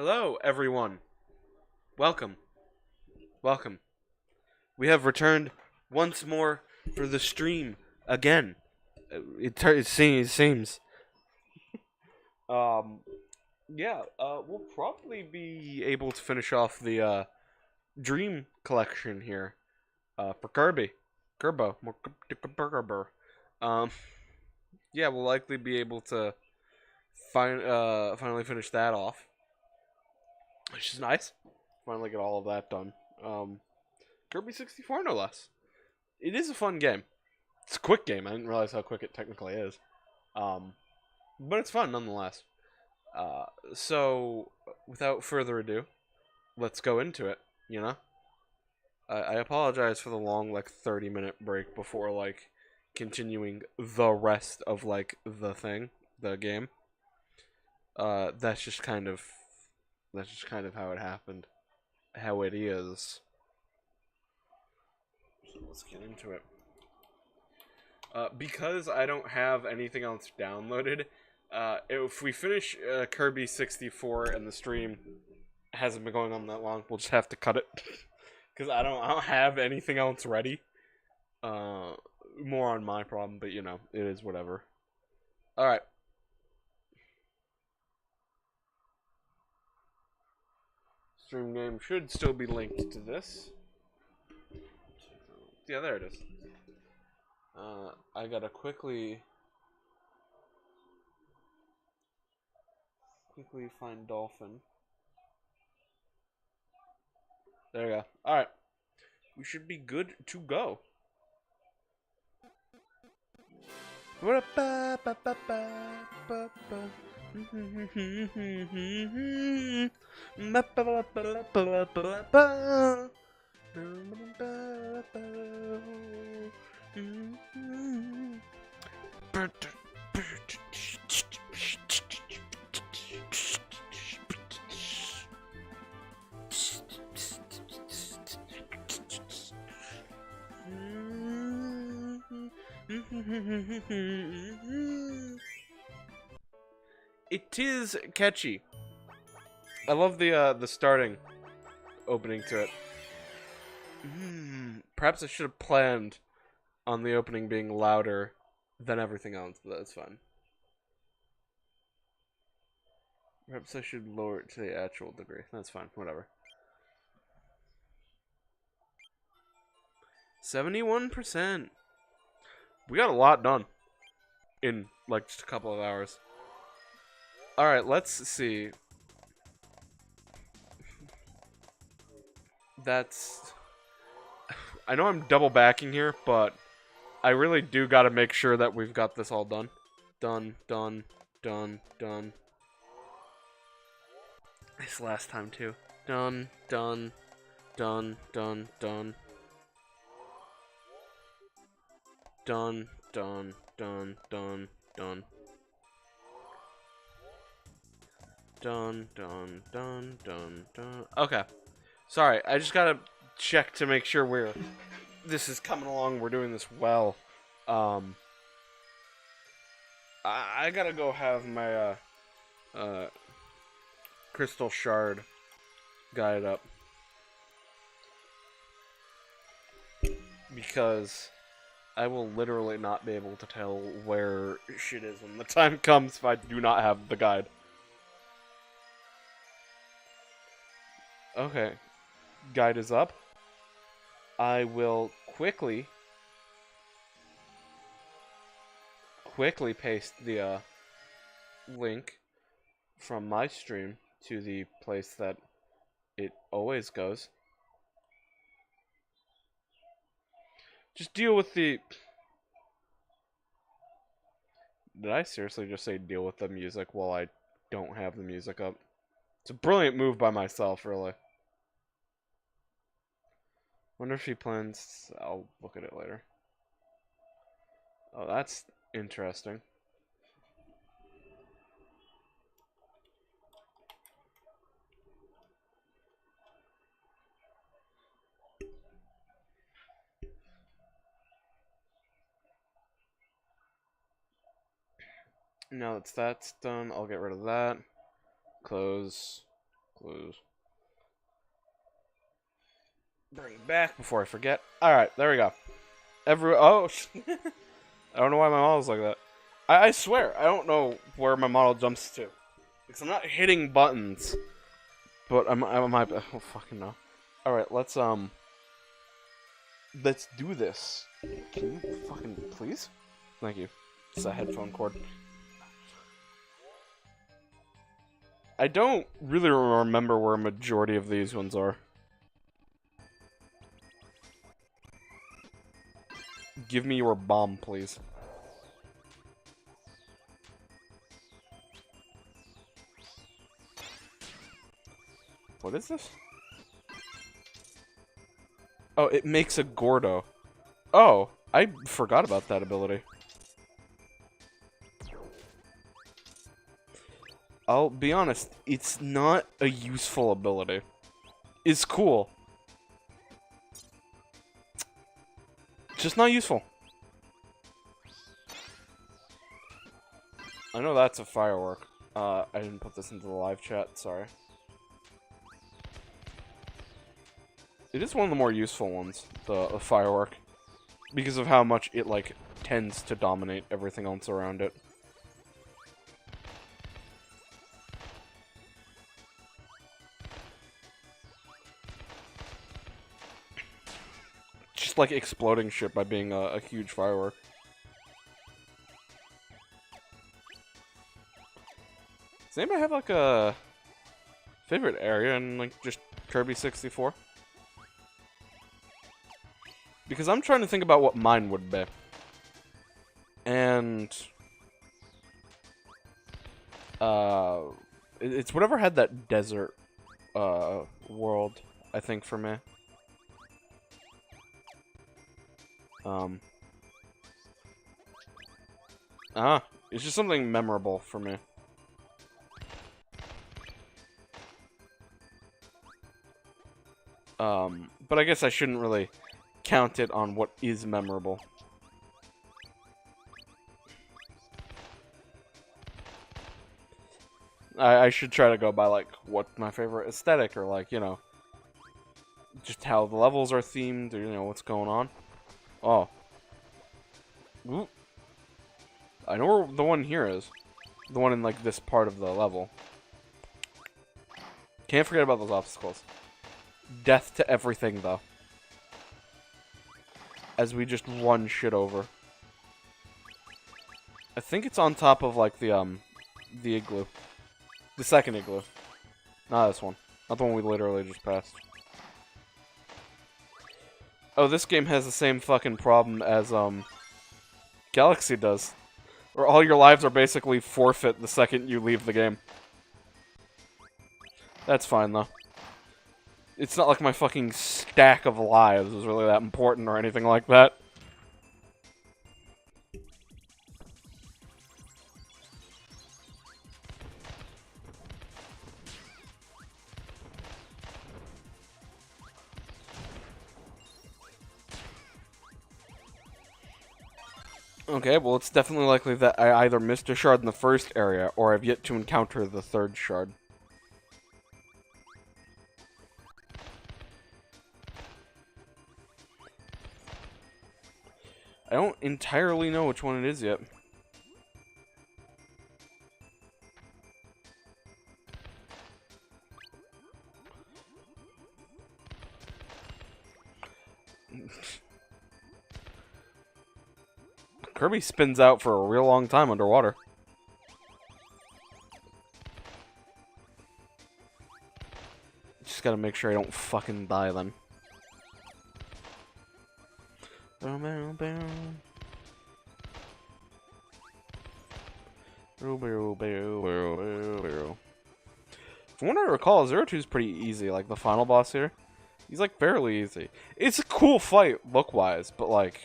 Hello, everyone. Welcome. Welcome. We have returned once more for the stream again. It seems. Um, we'll probably be able to finish off the Dream collection here. For Kirby, Kerbo. Um, yeah, we'll likely be able to finally finish that off, which is nice. Finally get all of that done. Kirby 64, no less. It is a fun game. It's a quick game. I didn't realize how quick it technically is. But it's fun nonetheless. So, without further ado, let's go into it, you know? I apologize for the long, 30-minute break before, continuing the rest of, the game. That's just kind of how it happened. How it is. So let's get into it. Because I don't have anything else downloaded, if we finish Kirby 64 and the stream hasn't been going on that long, we'll just have to cut it. Because I don't have anything else ready. More on my problem, but it is whatever. Alright. Stream name should still be linked to this. Yeah, there it is. I gotta quickly find Dolphin. There we go. Alright. We should be good to go. It is catchy. I love the starting opening to it. Perhaps I should have planned on the opening being louder than everything else, but that's fine. Perhaps I should lower it to the actual degree. That's fine, whatever. 71%. We got a lot done in just a couple of hours. Alright, let's see. I know I'm double backing here, but I really do gotta make sure that we've got this all done. Done. This last time too. Done. Done. Done. Okay. Sorry, I just gotta check to make sure this is coming along, we're doing this well. I gotta go have my, crystal shard guided up. Because I will literally not be able to tell where shit is when the time comes if I do not have the guide. Okay. Guide is up. I will quickly paste the link from my stream to the place that it always goes. Just deal with the... Did I seriously just say deal with the music while I don't have the music up? It's a brilliant move by myself, really. Wonder if he plans... I'll look at it later. Oh, that's interesting. Now that that's done, I'll get rid of that. Close. Clues. Bring it back before I forget. Alright, there we go. Oh, I don't know why my model's like that. I swear, I don't know where my model jumps to. Because I'm not hitting buttons. But I might, I don't fucking know. Alright, let's do this. Can you fucking, please? Thank you. It's a headphone cord. I don't really remember where a majority of these ones are. Give me your bomb, please. What is this? Oh, it makes a Gordo. Oh, I forgot about that ability. I'll be honest, it's not a useful ability. It's cool. Just not useful. I know that's a firework. I didn't put this into the live chat, sorry. It is one of the more useful ones, the firework. Because of how much it, like, tends to dominate everything else around it. Just like exploding shit by being a huge firework. Does anybody have like a favorite area in like just Kirby 64? Because I'm trying to think about what mine would be. And it's whatever had that desert world, I think, for me. It's just something memorable for me. But I guess I shouldn't really count it on what is memorable. I should try to go by, like, what my favorite aesthetic, or, like, you know, just how the levels are themed, or, you know, what's going on. Oh. Ooh. I know where the one here is. The one in, like, this part of the level. Can't forget about those obstacles. Death to everything, though. As we just run shit over. I think it's on top of, like, the igloo. The second igloo. Not this one. Not the one we literally just passed. Oh, this game has the same fucking problem as, Galaxy does. Where all your lives are basically forfeit the second you leave the game. That's fine, though. It's not like my fucking stack of lives is really that important or anything like that. Okay, well, it's definitely likely that I either missed a shard in the first area, or I've yet to encounter the third shard. I don't entirely know which one it is yet. Kirby spins out for a real long time underwater. Just gotta make sure I don't fucking die then. From what I recall, 02 is pretty easy. Like, the final boss here, he's, like, fairly easy. It's a cool fight, look-wise, but, like...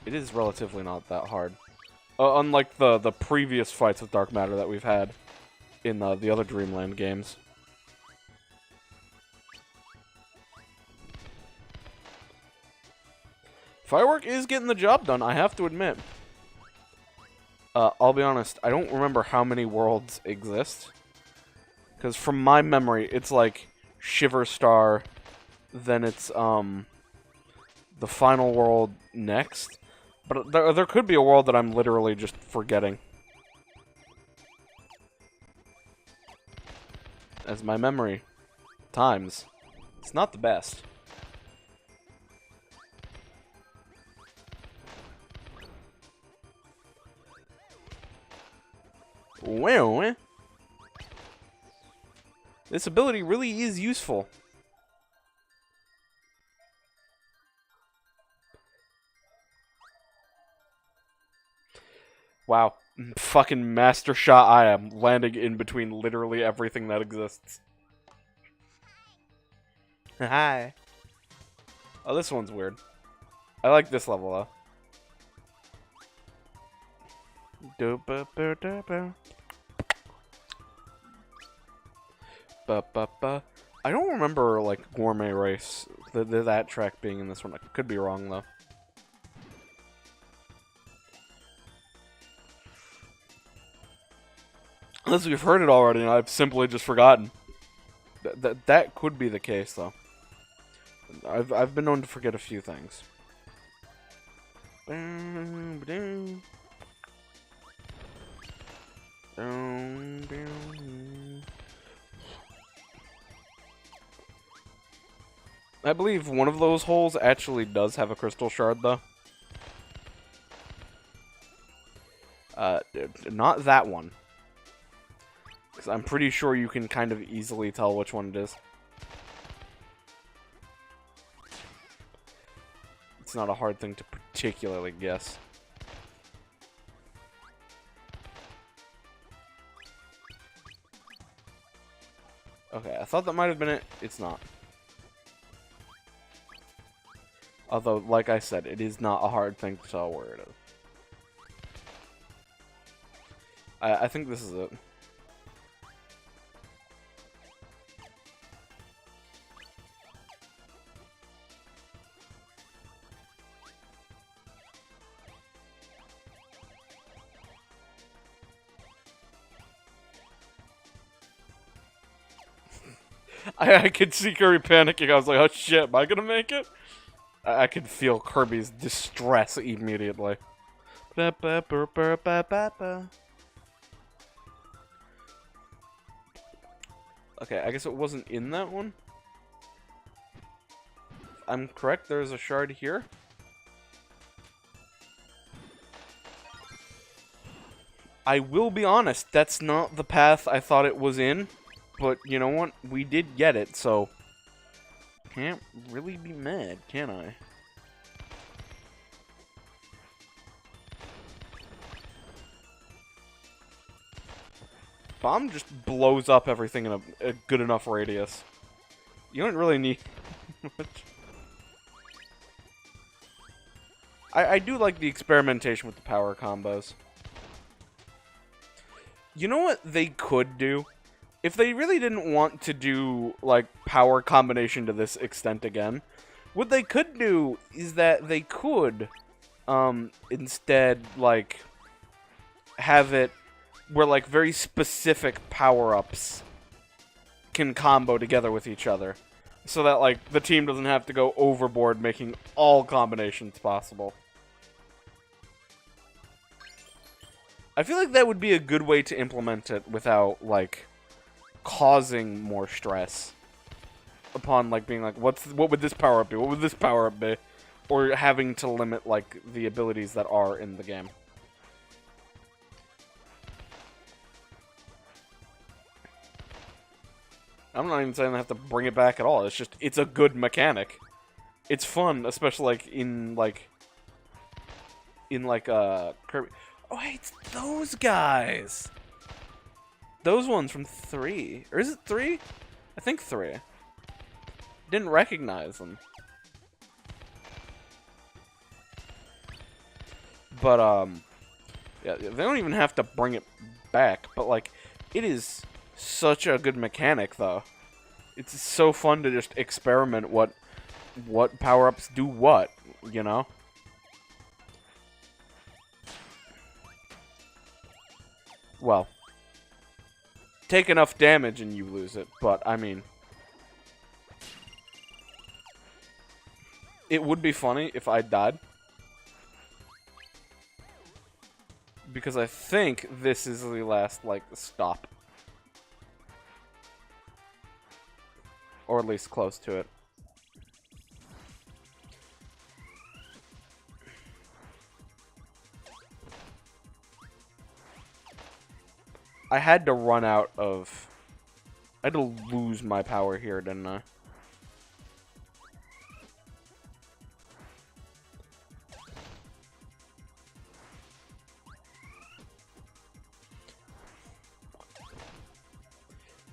it is relatively not that hard. Unlike the previous fights with Dark Matter that we've had in the other Dreamland games. Firework is getting the job done, I have to admit. I'll be honest, I don't remember how many worlds exist. Because from my memory, it's like Shiver Star, then it's, the final world next. But there could be a world that I'm literally just forgetting. As my memory times. It's not the best. Well, this ability really is useful. Wow. Fucking master shot I am, landing in between literally everything that exists. Hi. Oh, this one's weird. I like this level, though. I don't remember, like, Gourmet Race, that track being in this one. I could be wrong, though. Unless we've heard it already and I've simply just forgotten. That could be the case, though. I've been known to forget a few things. I believe one of those holes actually does have a crystal shard, though. Not that one. Because I'm pretty sure you can kind of easily tell which one it is. It's not a hard thing to particularly guess. Okay, I thought that might have been it. It's not. Although, like I said, it is not a hard thing to tell where it is. I think this is it. I could see Kirby panicking. I was like, oh shit, am I gonna make it? I could feel Kirby's distress immediately. Okay, I guess it wasn't in that one. I'm correct, there's a shard here. I will be honest, that's not the path I thought it was in. But, you know what? We did get it, so... Can't really be mad, can I? Bomb just blows up everything in a good enough radius. You don't really need much. I do like the experimentation with the power combos. You know what they could do? If they really didn't want to do, like, power combination to this extent again, what they could do is that they could, instead, like, have it where, like, very specific power-ups can combo together with each other. So that, like, the team doesn't have to go overboard making all combinations possible. I feel like that would be a good way to implement it without, like, causing more stress upon, like, being like, what would this power up be? What would this power up be? Or having to limit, like, the abilities that are in the game. I'm not even saying I have to bring it back at all. It's just, it's a good mechanic. It's fun, especially, like, in Kirby. Oh, hey, it's those guys! Those ones from 3. Or is it 3? I think 3. Didn't recognize them. But, yeah, they don't even have to bring it back. But, like, it is such a good mechanic, though. It's so fun to just experiment what power-ups do what, you know? Well, take enough damage and you lose it, but, I mean... It would be funny if I died. Because I think this is the last, like, stop. Or at least close to it. I had to run out of... I had to lose my power here, didn't I?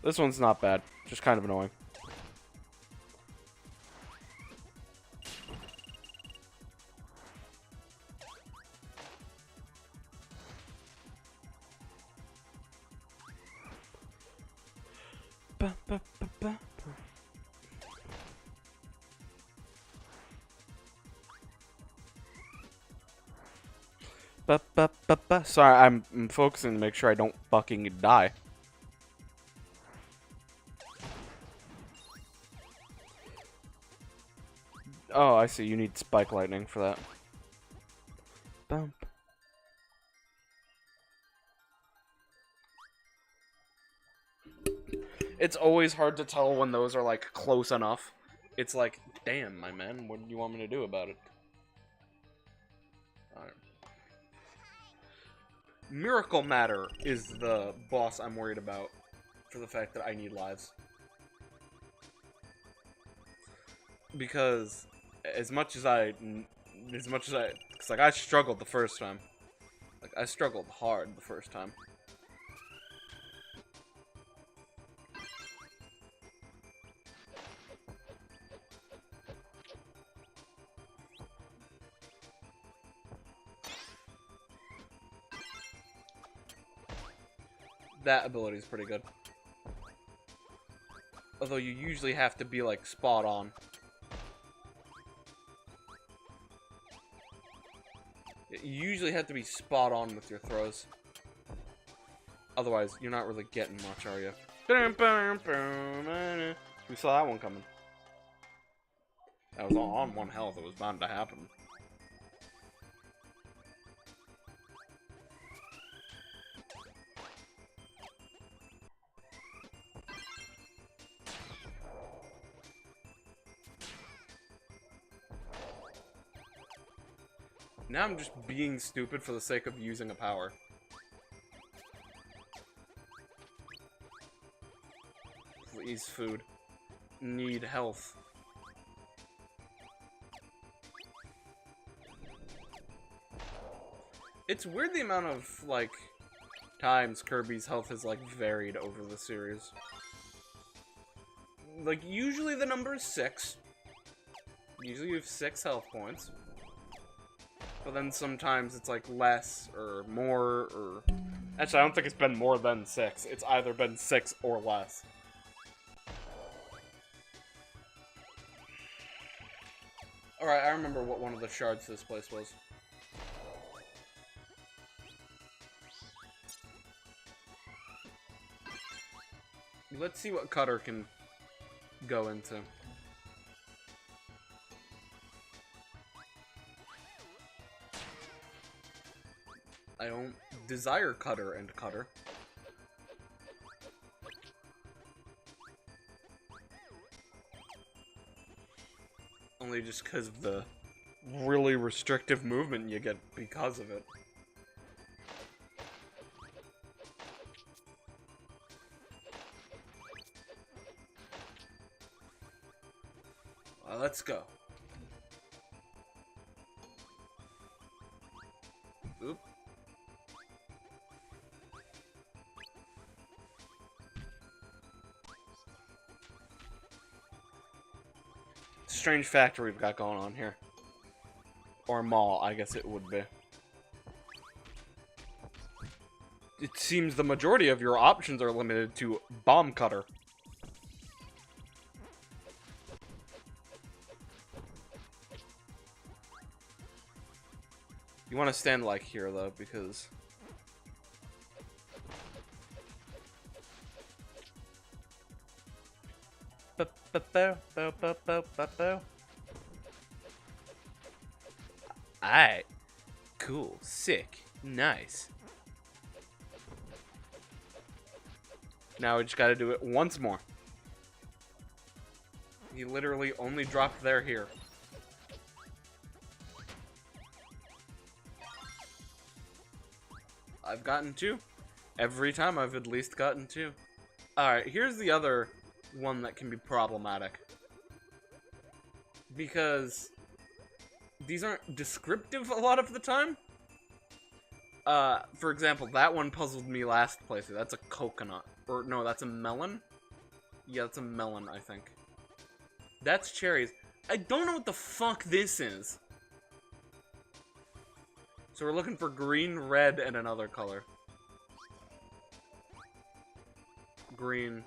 This one's not bad. Just kind of annoying. Sorry, I'm focusing to make sure I don't fucking die. Oh, I see. You need spike lightning for that. Bump. It's always hard to tell when those are, like, close enough. It's like, damn, my man, what do you want me to do about it? Alright. Miracle Matter is the boss I'm worried about for the fact that I need lives. Because as much as I, cause like I struggled the first time. Like I struggled hard the first time. That ability is pretty good. Although you usually have to be like spot on. You usually have to be spot on with your throws. Otherwise, you're not really getting much, are you? We saw that one coming. That was on 1 health. It was bound to happen. Now I'm just being stupid for the sake of using a power. Please, food. Need health. It's weird the amount of, like, times Kirby's health has, like, varied over the series. Like, usually the number is 6. Usually you have 6 health points. But then sometimes it's like less or more or... Actually, I don't think it's been more than 6. It's either been 6 or less. Alright, I remember what one of the shards this place was. Let's see what Cutter can go into. I don't desire Cutter and Cutter. Only just because of the really restrictive movement you get because of it. Let's go. Oop. Strange factory we've got going on here. Or mall, I guess it would be. It seems the majority of your options are limited to bomb cutter. You want to stand like here though, because Alright. Cool. Sick. Nice. Now we just gotta do it once more. He literally only dropped there here. I've gotten 2. Every time I've at least gotten 2. Alright, here's the other one that can be problematic. Because these aren't descriptive a lot of the time. For example, that one puzzled me last playthrough. That's a coconut. Or, no, that's a melon? Yeah, that's a melon, I think. That's cherries. I don't know what the fuck this is. So we're looking for green, red, and another color. Green.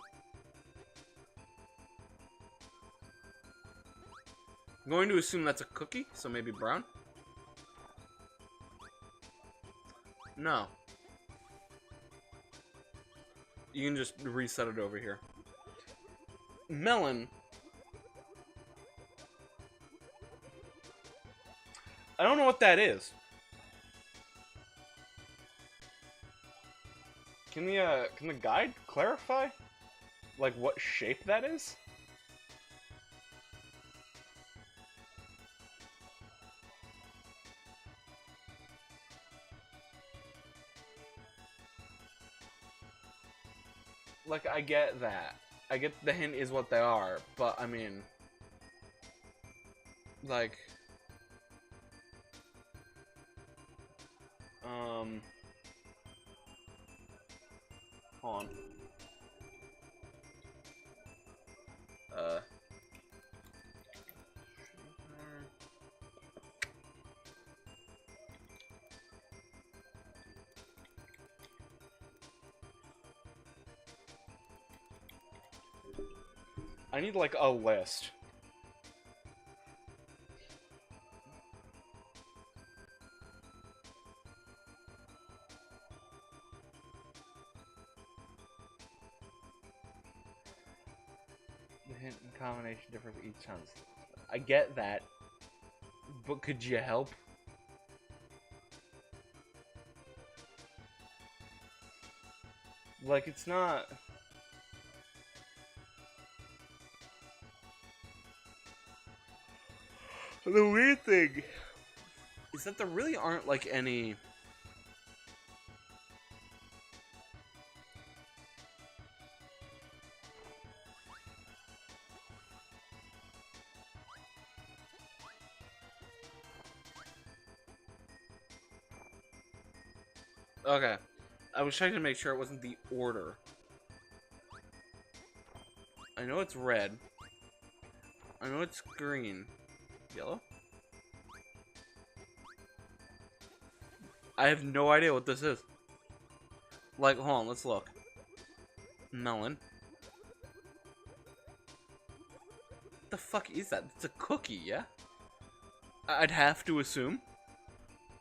I'm going to assume that's a cookie, so maybe brown? No. You can just reset it over here. Melon. I don't know what that is. Can the guide clarify? Like, what shape that is? Like, I get that. I get the hint is what they are, but, I mean... Like... Hold on. I need, like, a list. The hint and combination differ for each chance. I get that. But could you help? Like, it's not... The weird thing is that there really aren't, like, any... Okay. I was trying to make sure it wasn't the order. I know it's red. I know it's green. Yellow? I have no idea what this is. Like, hold on, let's look. Melon. What the fuck is that? It's a cookie, yeah? I'd have to assume.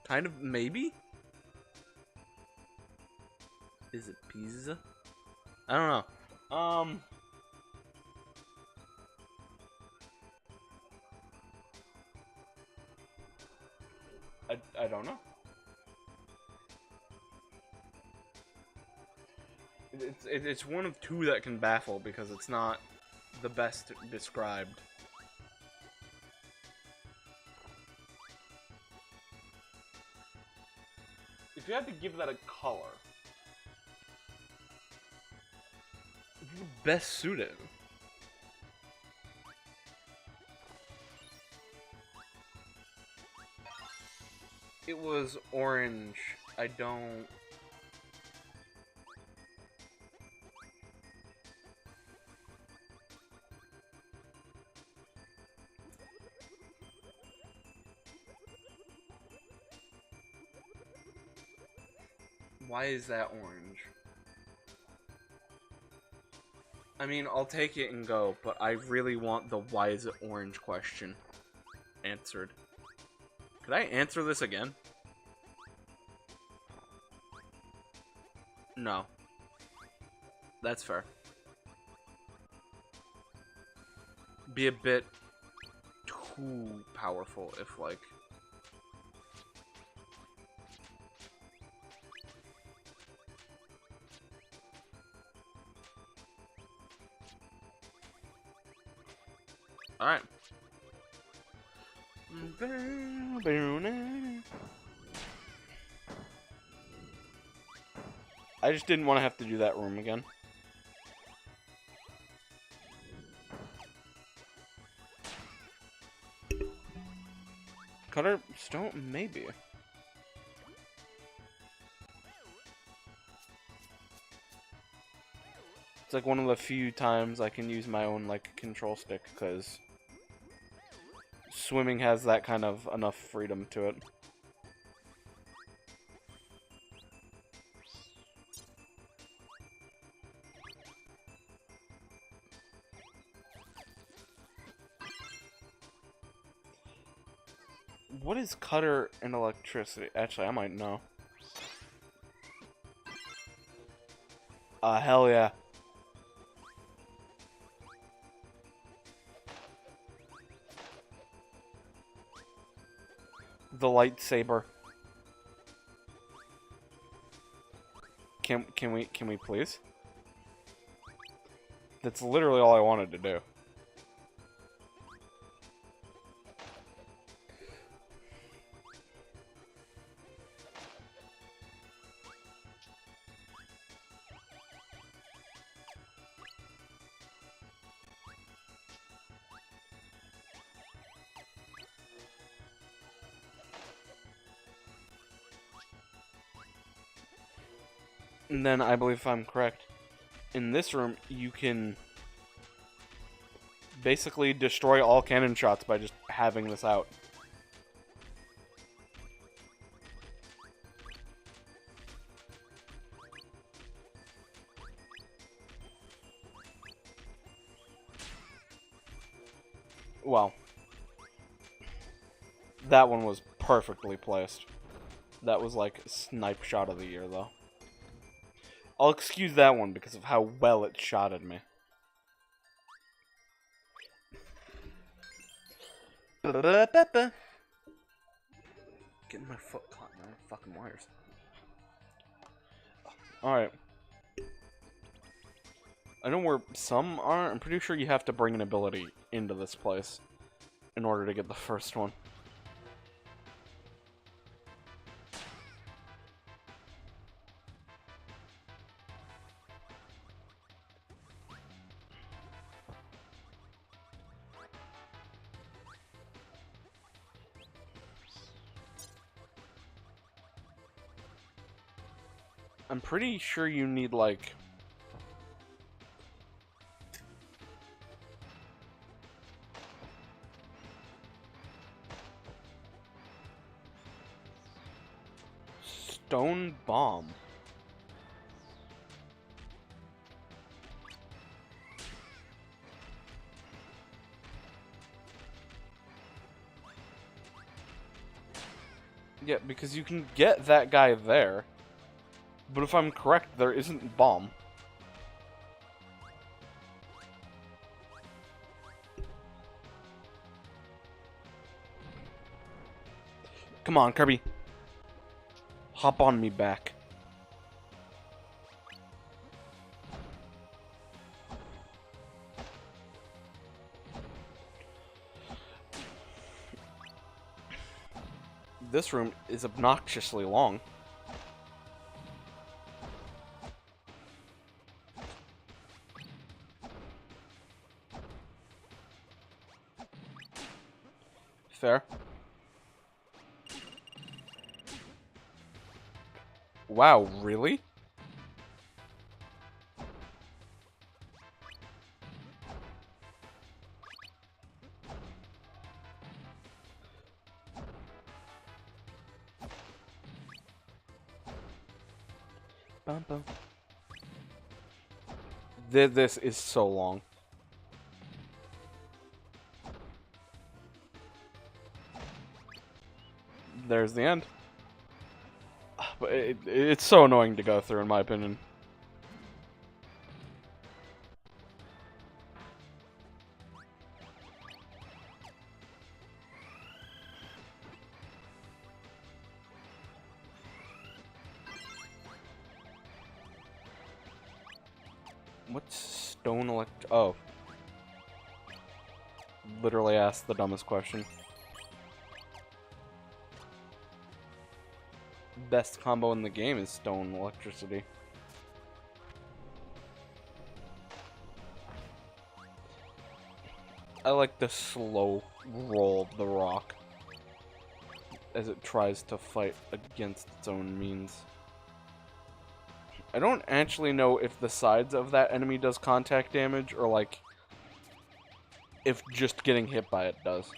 Kind of, maybe? Is it pizza? I don't know. I don't know. It's one of 2 that can baffle because it's not the best described. If you had to give that a color, what would best suit it? It was orange. I don't... Why is that orange? I mean, I'll take it and go, but I really want the why is it orange question answered. Could I answer this again? No. That's fair. be a bit too powerful if, like... Alright. I just didn't want to have to do that room again. Cutter stone? Maybe. It's like one of the few times I can use my own, like, control stick, because swimming has that kind of enough freedom to it. What is cutter and electricity? Actually, I might know. Hell yeah. The lightsaber. Can we please? That's literally all I wanted to do. And then, I believe if I'm correct, in this room, you can basically destroy all cannon shots by just having this out. Well, that one was perfectly placed. That was like snipe shot of the year, though. I'll excuse that one because of how well it shot at me. Getting my foot caught in the fucking wires. Alright. I know where some are. I'm pretty sure you have to bring an ability into this place in order to get the first one. I'm pretty sure you need, like... stone bomb. Yeah, because you can get that guy there. But if I'm correct, there isn't bomb. Come on, Kirby. Hop on me back. This room is obnoxiously long. Fair. Wow, really? Bum, bum. This is so long. There's the end. But it's so annoying to go through, in my opinion. What's stone elect? Oh. Literally asked the dumbest question. Best combo in the game is stone electricity. I like the slow roll of the rock as it tries to fight against its own means. I don't actually know if the sides of that enemy does contact damage or like if just getting hit by it does.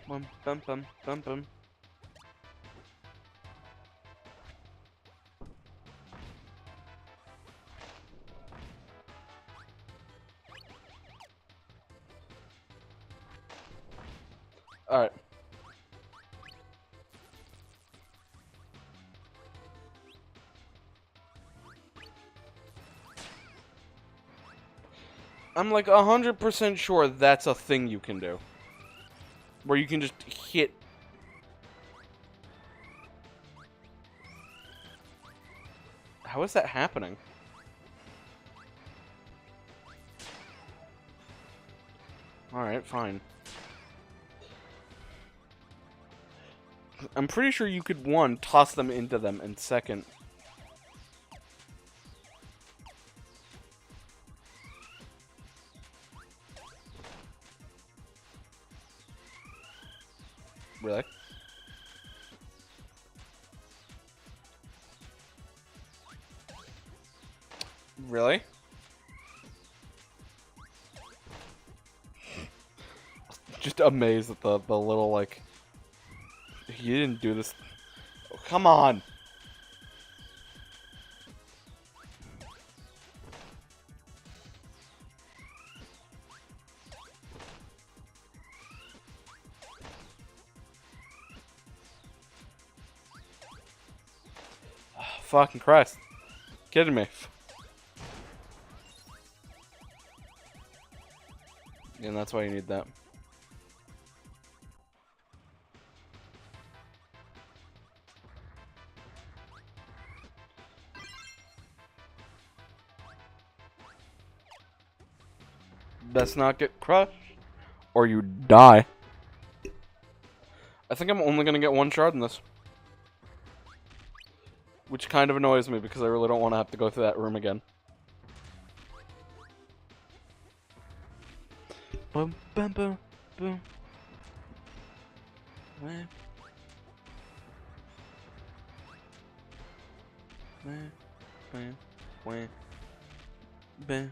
Bum bum bum bum bum. Alright. I'm like 100% sure that's a thing you can do. Where you can just hit. How is that happening? Alright, fine. I'm pretty sure you could, one, toss them into them, and second... Really? Really? Just amazed at the little, like... You didn't do this... Oh, come on! Oh, fucking Christ. Kidding me. And that's why you need that. Best not get crushed, or you die. I think I'm only gonna get one shard in this. Which kind of annoys me, because I really don't want to have to go through that room again. Boom, boom, boom, boom. Wah. Wah, wah, wah. Bah.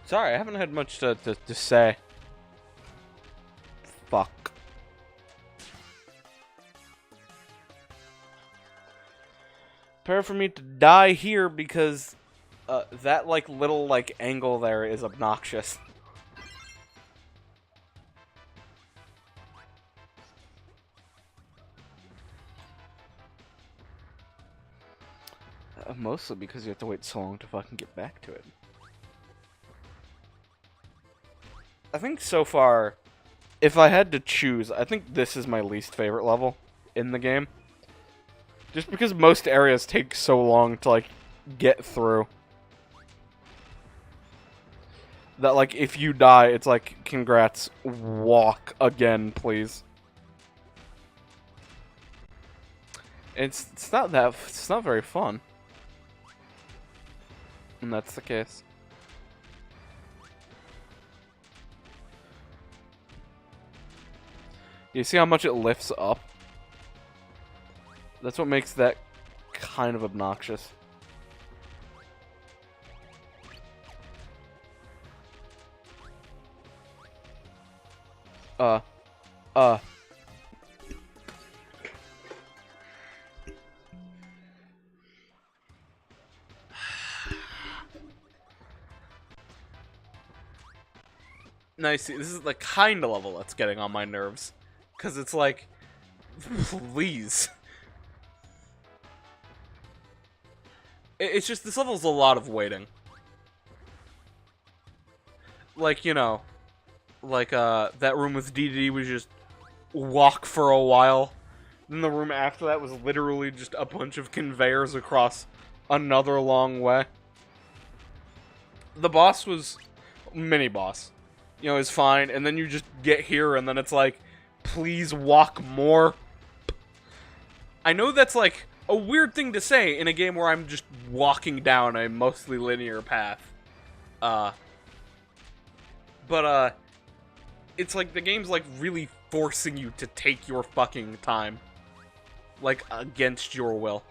Sorry, I haven't had much to say. Fuck. Prepare for me to die here because that like little like angle there is obnoxious. Mostly because you have to wait so long to fucking get back to it. I think so far, if I had to choose, I think this is my least favorite level in the game. Just because most areas take so long to, like, get through. That, like, if you die, it's like, congrats, walk again, please. It's not very fun. And that's the case. You see how much it lifts up? That's what makes that kind of obnoxious. Now you see, this is the kind of level that's getting on my nerves. Because it's like, please. It's just, this level's a lot of waiting. Like, you know, like, that room with DDD was just walk for a while. Then the room after that was literally just a bunch of conveyors across another long way. The boss was, mini-boss, you know, is fine. And then you just get here and then it's like, please walk more. I know that's like a weird thing to say in a game where I'm just walking down a mostly linear path. But it's like the game's like really forcing you to take your fucking time. Like, against your will.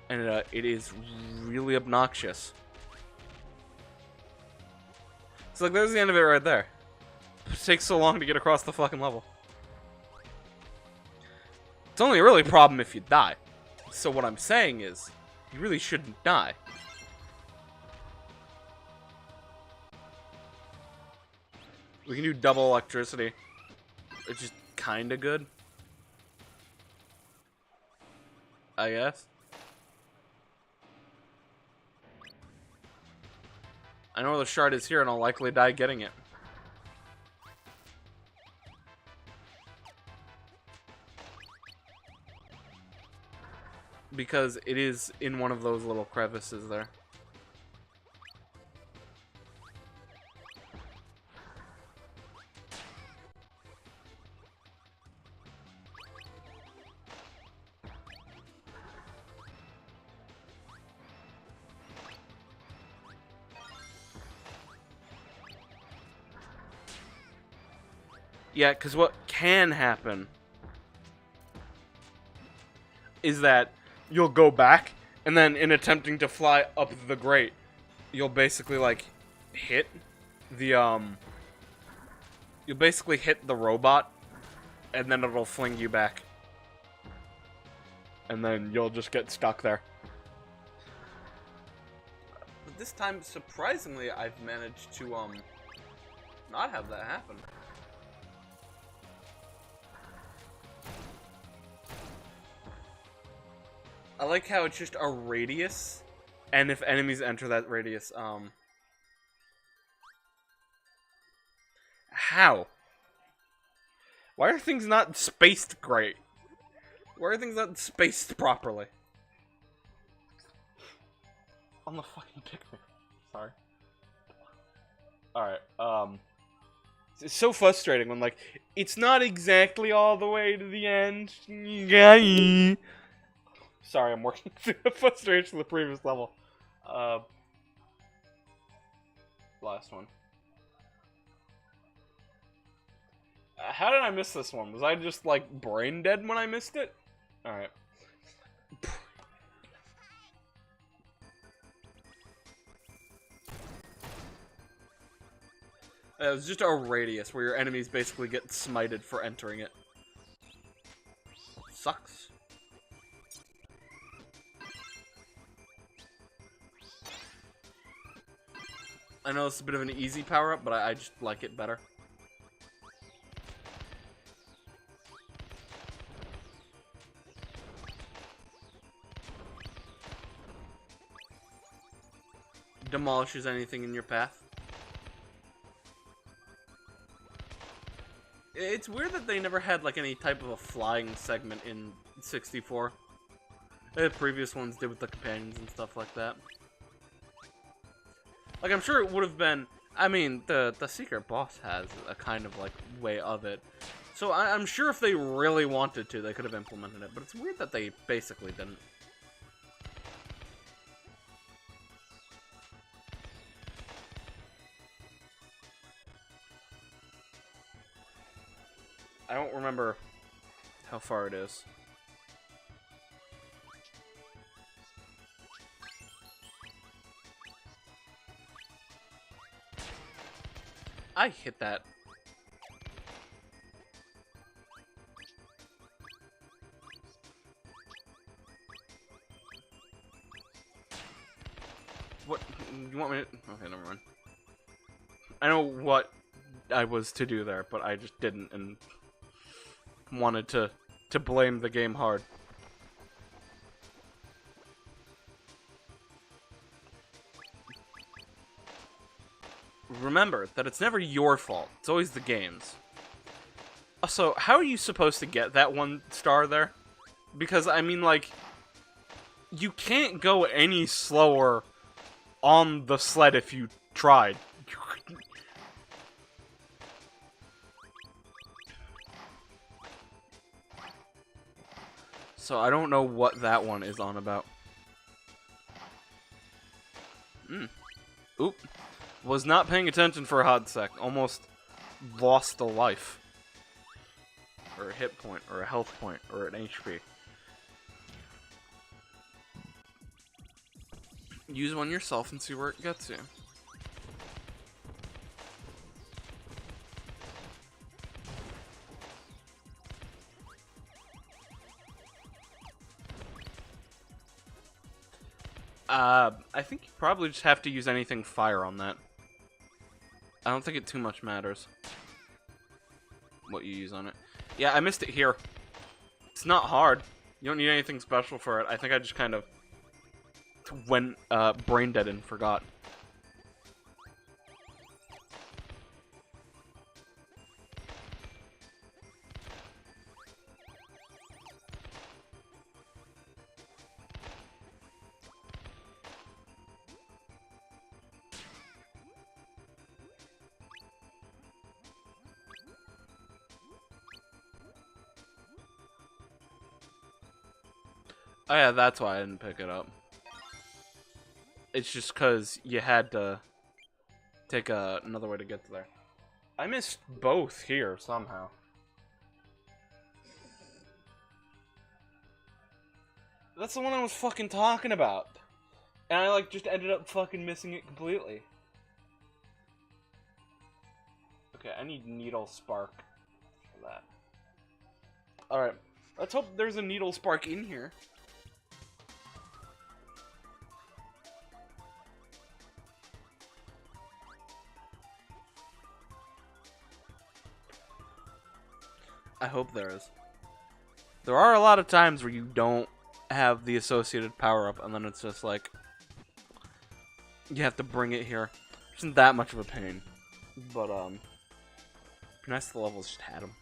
And it is really obnoxious. So like, there's the end of it right there. It takes so long to get across the fucking level. It's only really a problem if you die. So what I'm saying is, you really shouldn't die. We can do double electricity, which is kinda good, I guess. I know the shard is here and I'll likely die getting it. Because it is in one of those little crevices there. Yeah, because what can happen is that you'll go back, and then in attempting to fly up the grate, you'll basically, like, hit the, you'll basically hit the robot, and then it'll fling you back. And then you'll just get stuck there. But this time, surprisingly, I've managed to, not have that happen. I like how it's just a radius, and if enemies enter that radius, how? Why are things not spaced great? Why are things not spaced properly? On the fucking picture. Sorry. Alright, it's so frustrating when, like, it's not exactly all the way to the end. Sorry, I'm working through the frustration of the previous level. Last one. How did I miss this one? Was I just, like, brain dead when I missed it? Alright. It was just a radius where your enemies basically get smited for entering it. Sucks. I know it's a bit of an easy power-up, but I just like it better. Demolishes anything in your path. It's weird that they never had, like, any type of a flying segment in 64. The previous ones did with the companions and stuff like that. Like, I'm sure it would have been... I mean, the secret boss has a kind of, like, way of it. So I'm sure if they really wanted to, they could have implemented it. But it's weird that they basically didn't. I don't remember how far it is. I hit that. What? You want me to... Okay, never mind. I know what I was to do there, but I just didn't, and wanted to blame the game hard. Remember that it's never your fault. It's always the game's. Also, how are you supposed to get that 1 star there? Because, I mean, like, you can't go any slower on the sled if you tried. So I don't know what that one is on about. Oop. Was not paying attention for a hot sec. Almost lost a life. Or a hit point, or a health point, or an HP. Use one yourself and see where it gets you. I think you probably just have to use anything fire on that. I don't think it too much matters what you use on it. Yeah, I missed it here. It's not hard. You don't need anything special for it. I think I just kind of went brain dead and forgot. Oh yeah, that's why I didn't pick it up. It's just because you had to take another way to get to there. I missed both here somehow. That's the one I was fucking talking about. And I like just ended up fucking missing it completely. Okay, I need needle spark for that. Alright, let's hope there's a needle spark in here. I hope there is. There are a lot of times where you don't have the associated power-up, and then it's just like, you have to bring it here. It isn't that much of a pain. But, nice the levels just had them.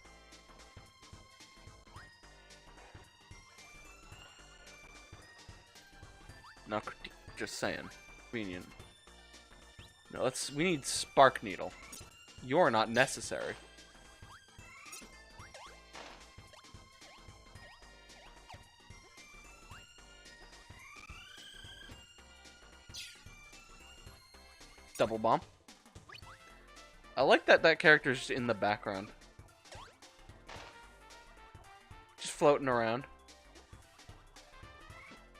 Not critique, just saying. Convenient. No, we need Spark Needle. You're not necessary. Double bomb. I like that character's just in the background. Just floating around.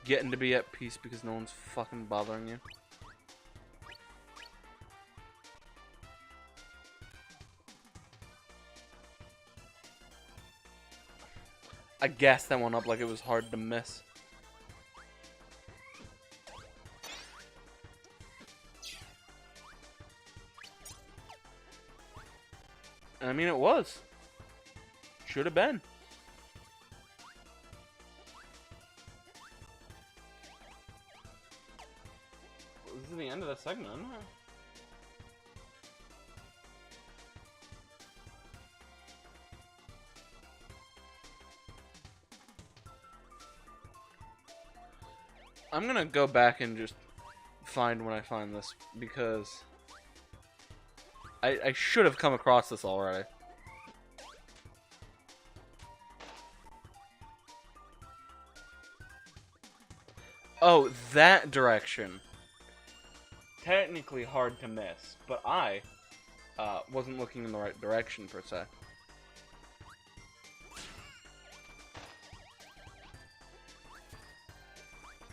Getting to be at peace because no one's fucking bothering you. I gassed that one up like it was hard to miss. I mean, it was. Should have been. This is the end of the segment. I'm gonna go back and just find when I find this, because I should have come across this already. Oh, that direction. Technically hard to miss, but I wasn't looking in the right direction, per se.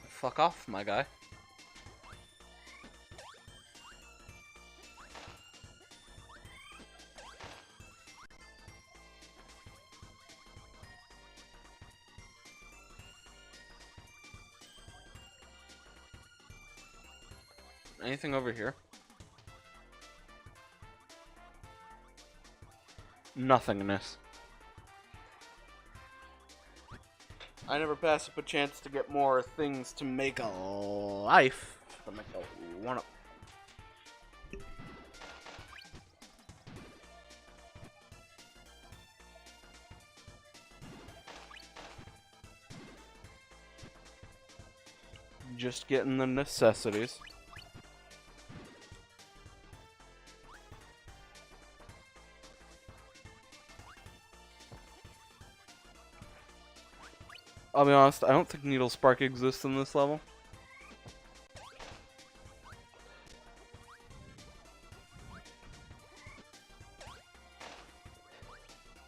Fuck off, my guy. Anything over here? nothingness. I never pass up a chance to get more things to make a life. To make a one-up. Just getting the necessities. I'll be honest, I don't think Needle Spark exists in this level.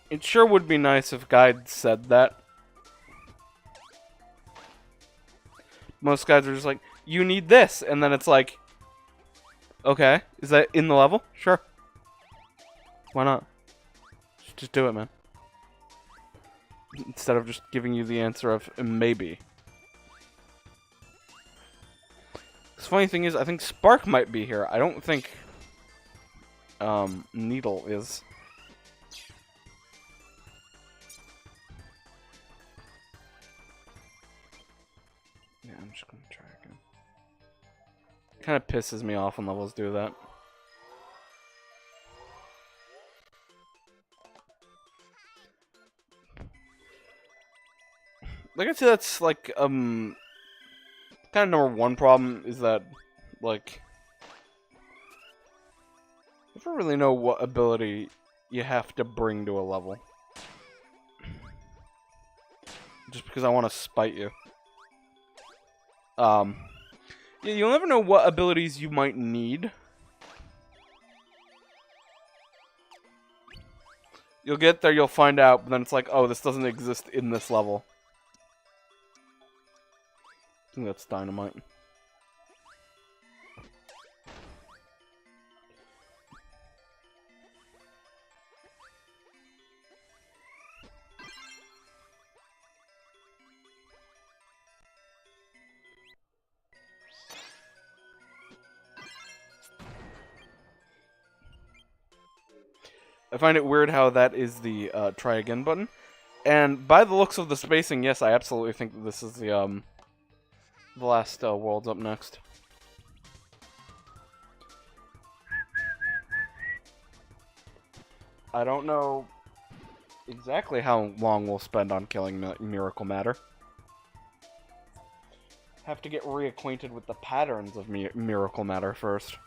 It sure would be nice if guides said that. Most guides are just like, you need this, and then it's like, okay, is that in the level? Sure. Why not? Just do it, man. Instead of just giving you the answer of maybe. The funny thing is, I think Spark might be here. I don't think Needle is. Yeah, I'm just gonna try again. Kind of pisses me off when levels do that. Like I say, that's like kind of number one problem is that like I don't really know what ability you have to bring to a level. Just because I want to spite you. Yeah, you'll never know what abilities you might need. You'll get there, you'll find out, but then it's like, oh, this doesn't exist in this level. I think that's dynamite. I find it weird how that is the try again button. And by the looks of the spacing, yes, I absolutely think that this is the last world's up next. I don't know exactly how long we'll spend on killing Miracle Matter. Have to get reacquainted with the patterns of Miracle Matter first.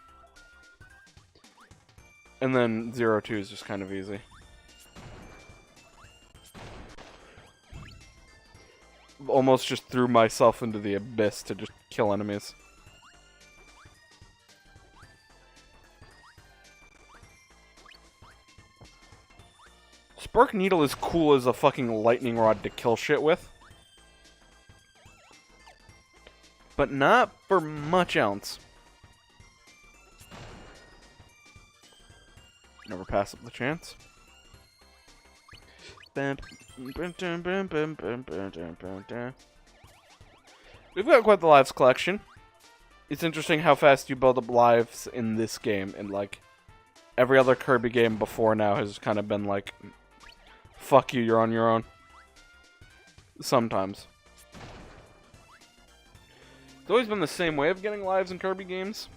And then 0-2 is just kind of easy. Almost just threw myself into the abyss to just kill enemies. Spark Needle is cool as a fucking lightning rod to kill shit with. But not for much else. Never pass up the chance. We've got quite the lives collection. It's interesting how fast you build up lives in this game, and like every other Kirby game before now has kind of been like, fuck you, you're on your own. Sometimes. It's always been the same way of getting lives in Kirby games.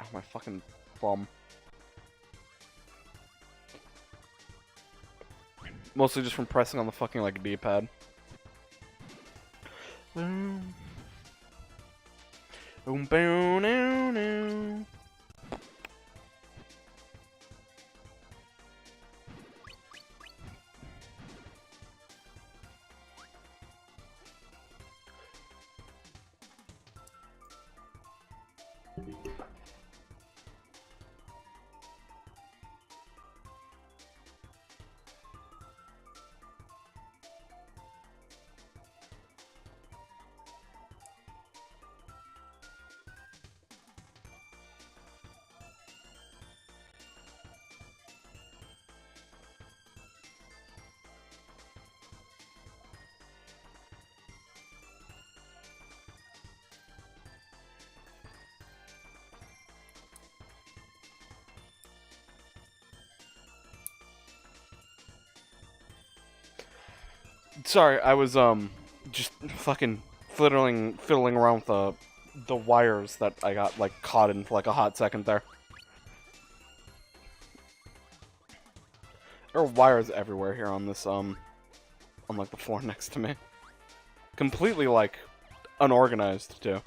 Oh, my fucking thumb. Mostly just from pressing on the fucking like D-pad. Sorry, I was just fucking fiddling around with the wires that I got like caught in for like a hot second there. There are wires everywhere here on this on like the floor next to me. Completely like unorganized too.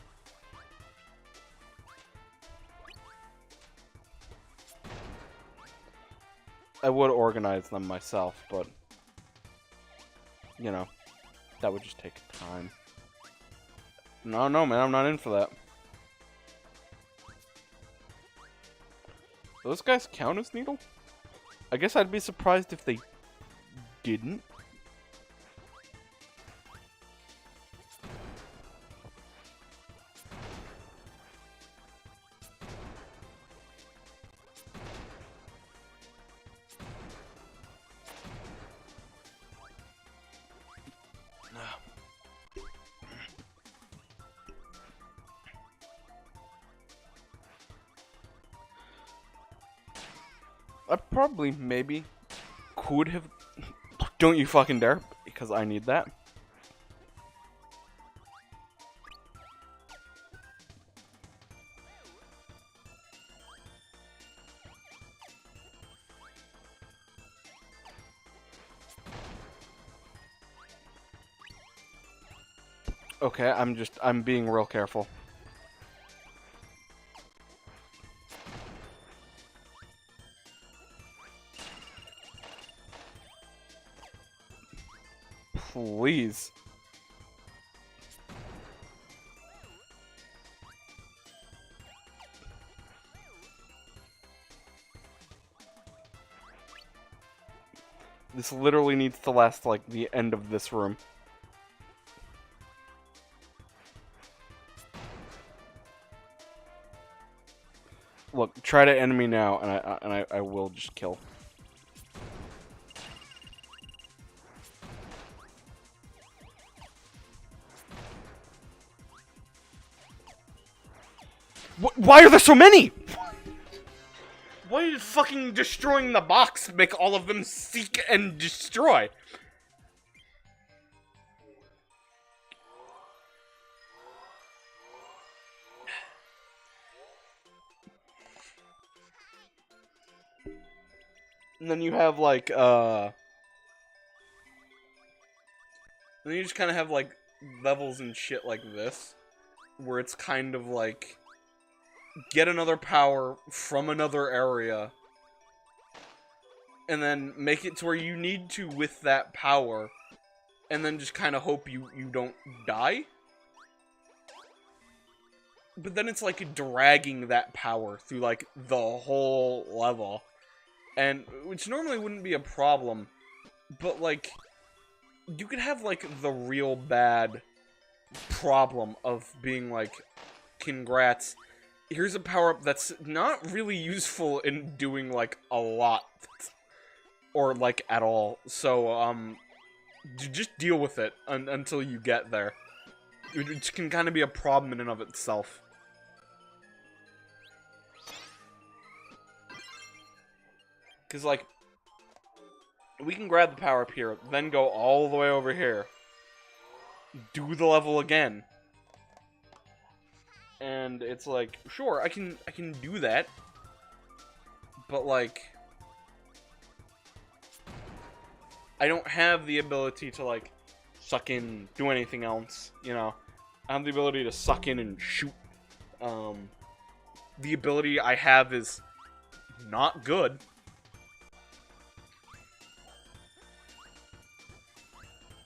I would organize them myself, but you know, that would just take time. No, man, I'm not in for that. Do those guys count as needle? I guess I'd be surprised if they didn't. I probably, maybe, could have... Don't you fucking dare, because I need that. Okay, I'm being real careful. Please. This literally needs to last, like, the end of this room. Look, try to end me now, and I will just kill. Why are there so many? Why did fucking destroying the box make all of them seek and destroy? And then you have like, then you just kind of have like levels and shit like this, where it's kind of like, get another power from another area, and then make it to where you need to with that power, and then just kind of hope you don't die. But then it's like dragging that power through like the whole level, and which normally wouldn't be a problem, but like you could have like the real bad problem of being like, congrats, here's a power-up that's not really useful in doing, like, a lot. Or, like, at all. So, just deal with it until you get there. It can kind of be a problem in and of itself. Because, like, we can grab the power-up here, then go all the way over here. Do the level again. And it's like, sure, I can do that, but like, I don't have the ability to like suck in, do anything else, you know. I have the ability to suck in and shoot. The ability I have is not good.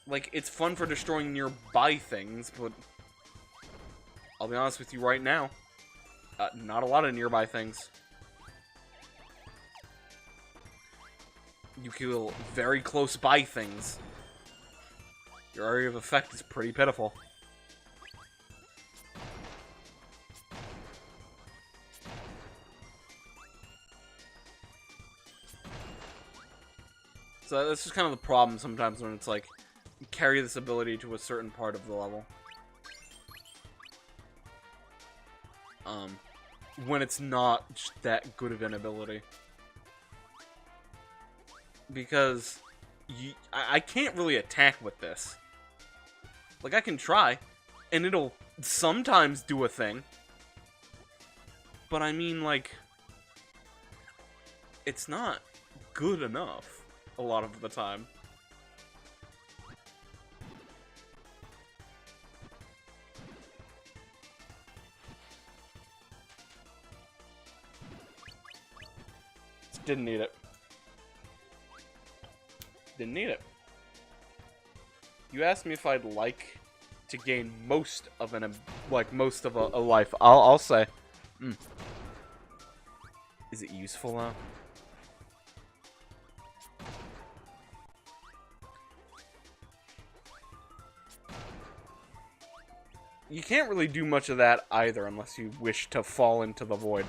Like, it's fun for destroying nearby things, but I'll be honest with you right now, not a lot of nearby things. You kill very close by things. Your area of effect is pretty pitiful. So that's just kind of the problem sometimes when it's like, you carry this ability to a certain part of the level. When it's not just that good of an ability. Because I can't really attack with this. Like, I can try, and it'll sometimes do a thing. But I mean, like, it's not good enough a lot of the time. Didn't need it. Didn't need it. You asked me if I'd like to gain most of a life. I'll say. Is it useful though? You can't really do much of that either unless you wish to fall into the void.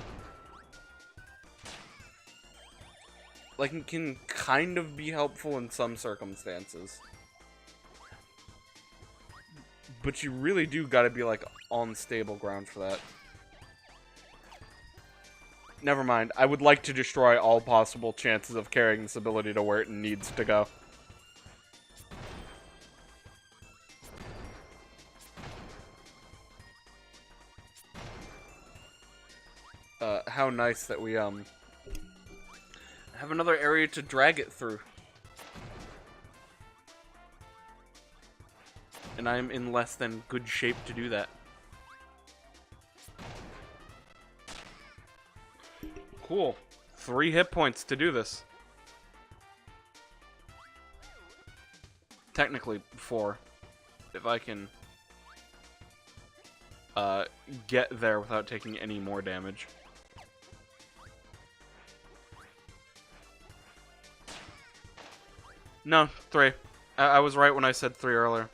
Like, it can kind of be helpful in some circumstances. But you really do gotta be, like, on stable ground for that. Never mind. I would like to destroy all possible chances of carrying this ability to where it needs to go. How nice that we, have another area to drag it through. And I'm in less than good shape to do that. Cool. 3 hit points to do this. Technically 4. If I can get there without taking any more damage. No, 3. I was right when I said 3 earlier.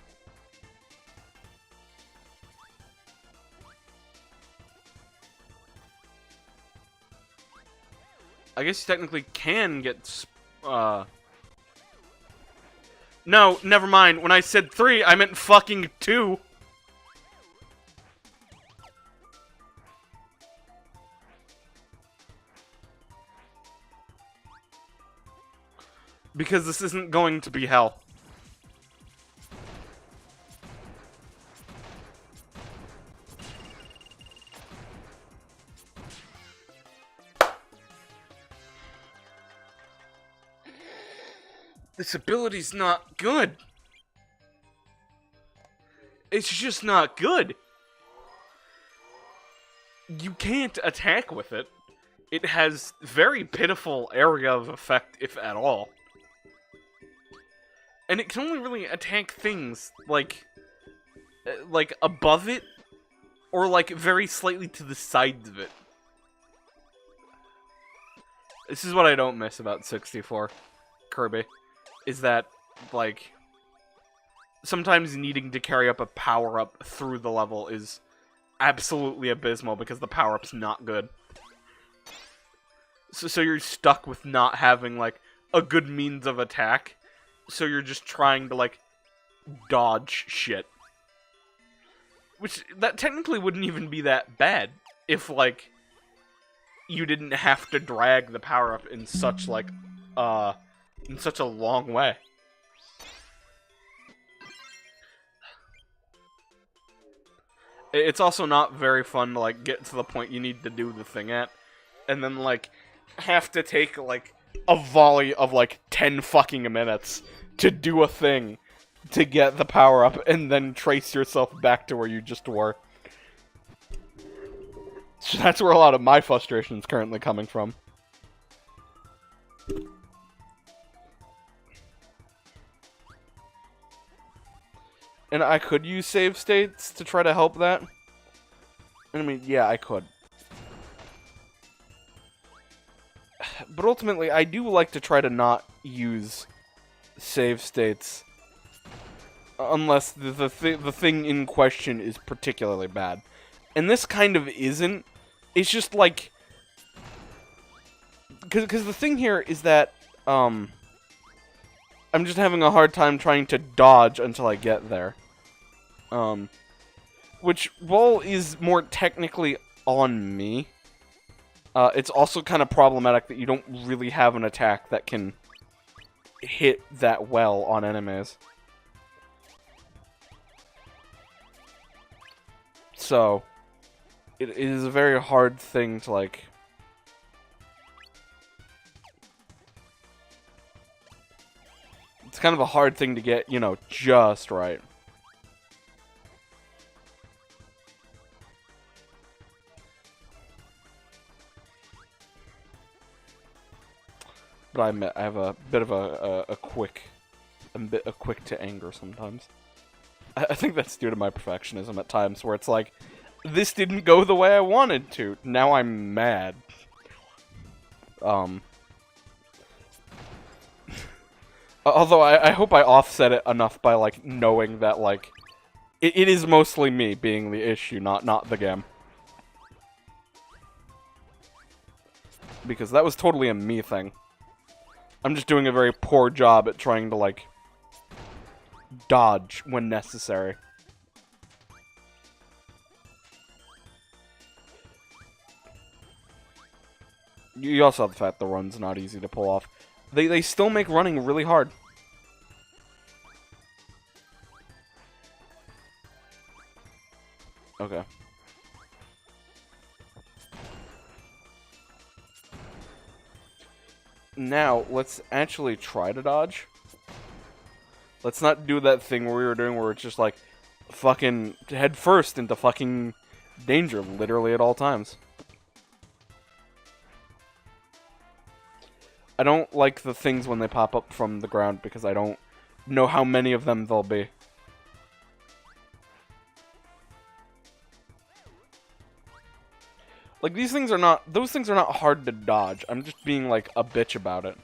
I guess you technically can get, No, never mind. When I said 3, I meant fucking 2. Because this isn't going to be hell. This ability's not good. It's just not good. You can't attack with it. It has very pitiful area of effect, if at all. And it can only really attack things, like above it, or, like, very slightly to the sides of it. This is what I don't miss about 64, Kirby. Is that, like, sometimes needing to carry up a power-up through the level is absolutely abysmal because the power-up's not good. So you're stuck with not having, like, a good means of attack. So you're just trying to, like, dodge shit. Which, that technically wouldn't even be that bad if, like, you didn't have to drag the power-up in such, like, in such a long way. It's also not very fun to, like, get to the point you need to do the thing at, and then, like, have to take, like, a volley of, like, 10 fucking minutes to do a thing to get the power-up, and then trace yourself back to where you just were. So that's where a lot of my frustration is currently coming from. And I could use save states to try to help that. I mean, yeah, I could. But ultimately, I do like to try to not use save states unless the thing in question is particularly bad. And this kind of isn't. It's just like... Because the thing here is that, I'm just having a hard time trying to dodge until I get there. Which, while is more technically on me, it's also kind of problematic that you don't really have an attack that can hit that well on enemies. So, it is a very hard thing to, like... It's kind of a hard thing to get, you know, just right. But I admit, I have a bit of a quick to anger sometimes. I think that's due to my perfectionism at times, where it's like, this didn't go the way I wanted to. Now I'm mad. Although I hope I offset it enough by, like, knowing that, like, it is mostly me being the issue, not the game. Because that was totally a me thing. I'm just doing a very poor job at trying to, like, dodge when necessary. You also have the fact the run's not easy to pull off. They still make running really hard. Okay. Now, let's actually try to dodge. Let's not do that thing where we were doing where it's just like, fucking head first into fucking danger literally at all times. I don't like the things when they pop up from the ground because I don't know how many of them there'll be. Like, those things are not hard to dodge. I'm just being, like, a bitch about it.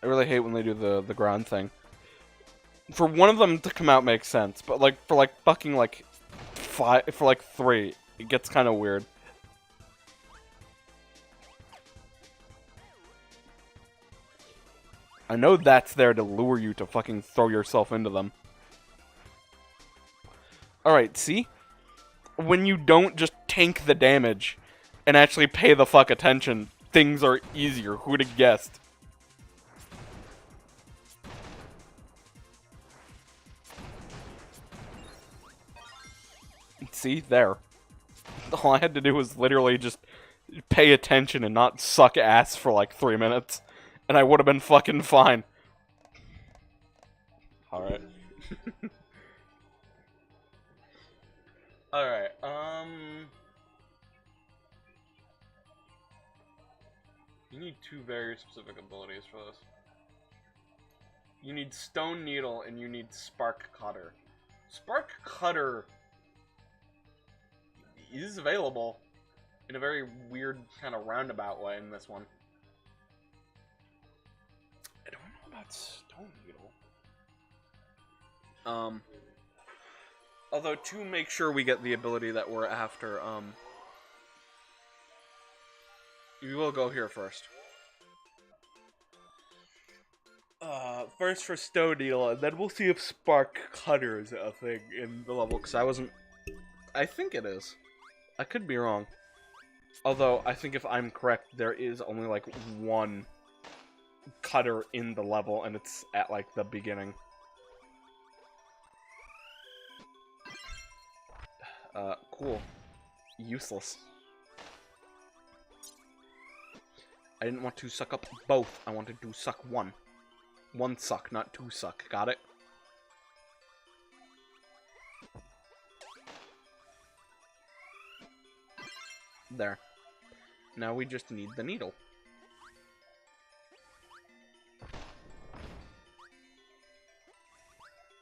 I really hate when they do the ground thing. For one of them to come out makes sense, but, like, for, like, fucking, like, for, like, 3, it gets kind of weird. I know that's there to lure you to fucking throw yourself into them. Alright, see? When you don't just tank the damage and actually pay the fuck attention, things are easier. Who'd have guessed? See? There. All I had to do was literally just pay attention and not suck ass for like 3 minutes. And I would have been fucking fine. Alright. Alright, you need 2 very specific abilities for this. You need Stone Needle and you need Spark Cutter. Spark Cutter is available in a very weird kind of roundabout way in this one. I don't know about Stone Needle. Although to make sure we get the ability that we're after, we will go here first. First for Stone Needle, and then we'll see if Spark Cutter is a thing in the level, because I think it is. I could be wrong. Although, I think if I'm correct, there is only, like, 1 cutter in the level, and it's at, like, the beginning. Cool. Useless. I didn't want to suck up both. I wanted to suck 1. 1 suck, not 2 suck. Got it? There. Now we just need the needle.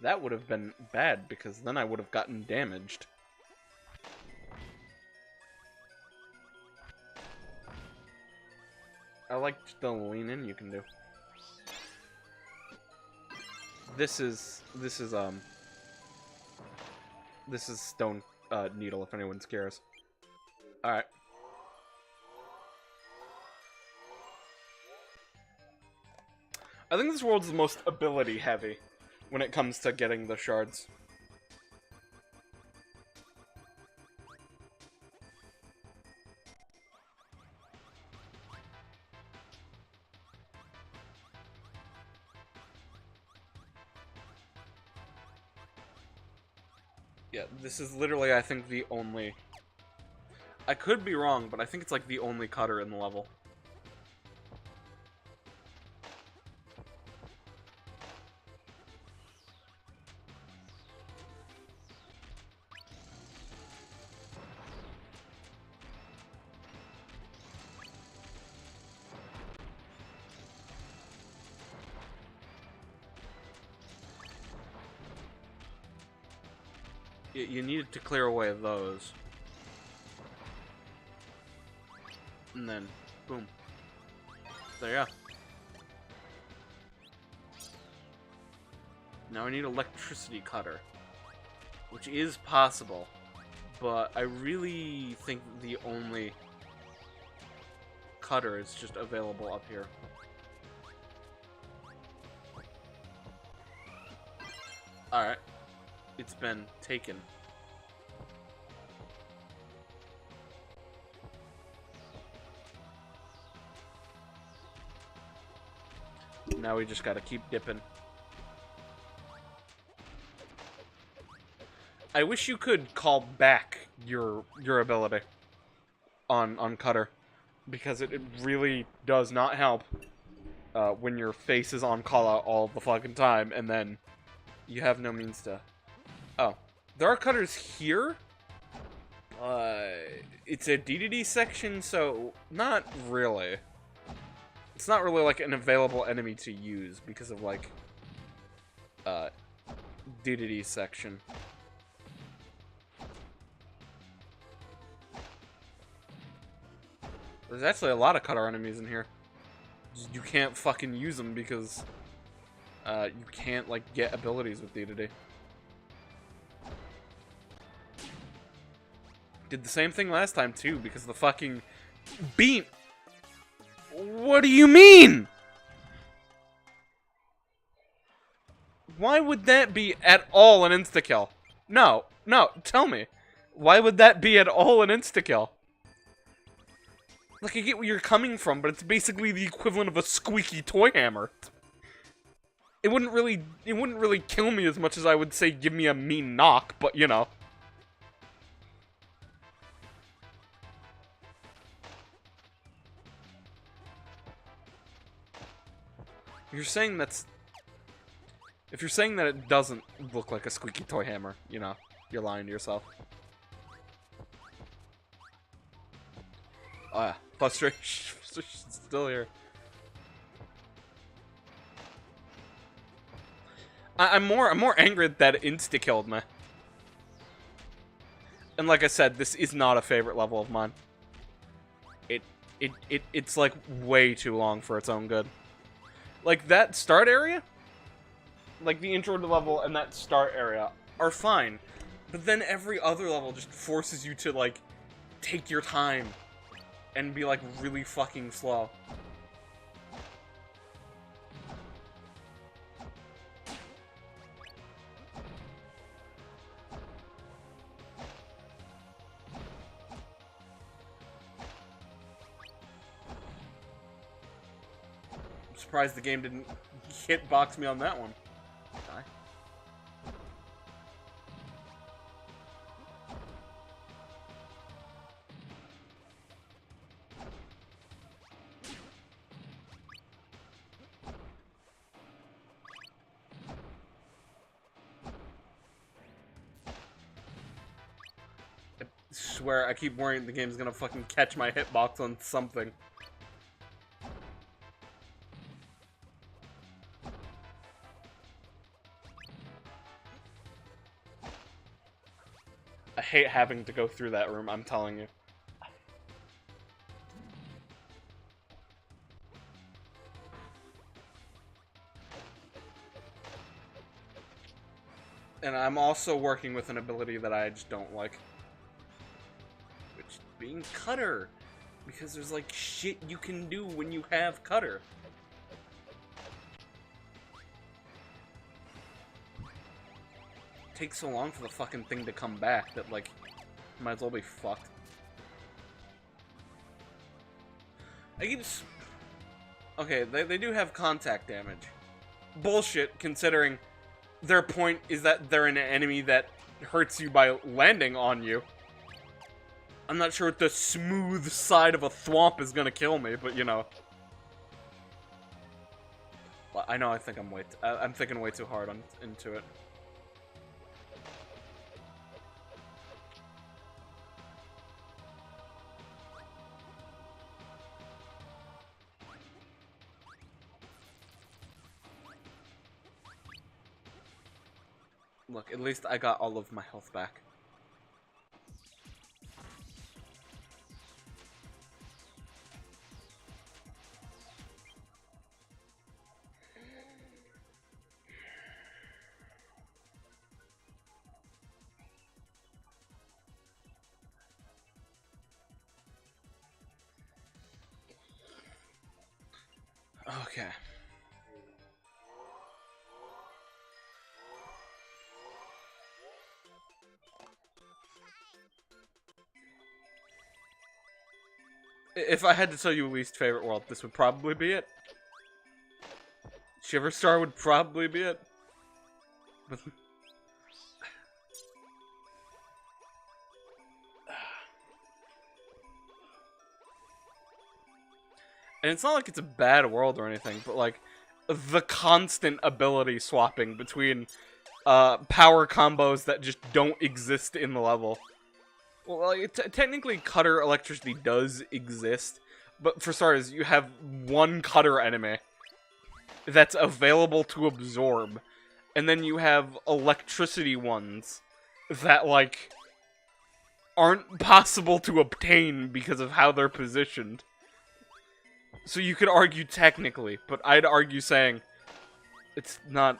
That would have been bad, because then I would have gotten damaged. I like the lean in you can do. This is Stone Needle, if anyone cares. Alright. I think this world's the most ability heavy when it comes to getting the shards. Yeah, this is literally, I think, the only... I could be wrong, but I think it's like the only cutter in the level. You needed to clear away those. And then, boom. There you go. Now I need electricity cutter. Which is possible. But I really think the only cutter is just available up here. Alright. It's been taken. Now we just gotta keep dipping. I wish you could call back your ability on Cutter, because it really does not help when your face is on call out all the fucking time and then you have no means to... Oh, there are cutters here. It's a DDD section, so not really. It's not really like an available enemy to use because of like DDD section. There's actually a lot of cutter enemies in here. You can't fucking use them because you can't like get abilities with DDD. Did the same thing last time too because the fucking beam. What do you mean? Why would that be at all an insta-kill? No, tell me. Why would that be at all an insta-kill? Like, I get where you're coming from, but it's basically the equivalent of a squeaky toy hammer. It wouldn't really kill me as much as I would say give me a mean knock, but you know. If you're saying that it doesn't look like a squeaky toy hammer, you know, you're lying to yourself. Oh yeah, frustration's still here. I'm more angry that it insta-killed me. And like I said, this is not a favorite level of mine. It's like way too long for its own good. Like, that start area, like the intro to level and that start area are fine. But then every other level just forces you to, like, take your time and be, like, really fucking slow. Surprised the game didn't hitbox me on that one. Die. I swear, I keep worrying the game's gonna fucking catch my hitbox on something. I hate having to go through that room, I'm telling you. And I'm also working with an ability that I just don't like. Which is being Cutter. Because there's like shit you can do when you have Cutter. Takes so long for the fucking thing to come back that, like, might as well be fucked. I keep... Okay, they do have contact damage. Bullshit, considering their point is that they're an enemy that hurts you by landing on you. I'm not sure if the smooth side of a thwomp is gonna kill me, but you know. I know. I think I'm thinking way too hard into it. Look, at least I got all of my health back. Okay. If I had to tell you least favorite world, this would probably be it. Shiverstar would probably be it. But and it's not like it's a bad world or anything, but like the constant ability swapping between power combos that just don't exist in the level. Well, like, technically Cutter Electricity does exist, but for starters, you have one Cutter enemy that's available to absorb, and then you have electricity ones that, like, aren't possible to obtain because of how they're positioned. So you could argue technically, but I'd argue saying it's not.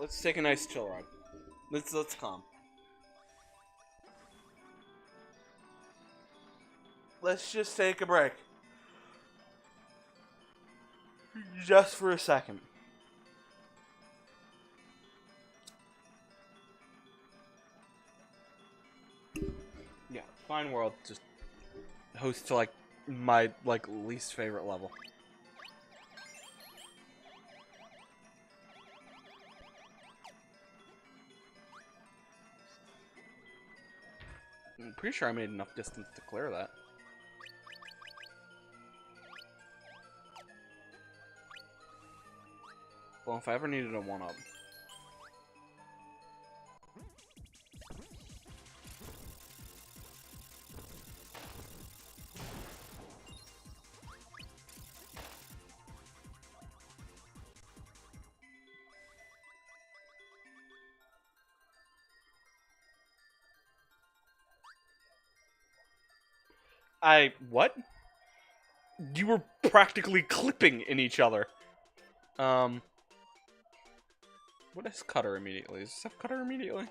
Let's take a nice chill ride. Let's calm. Let's just take a break. Just for a second. Yeah, Fine World just hosts to like my least favorite level. I'm pretty sure I made enough distance to clear that. Well, if I ever needed a one-up. What? You were practically clipping in each other. What is Cutter immediately? Does this have Cutter immediately?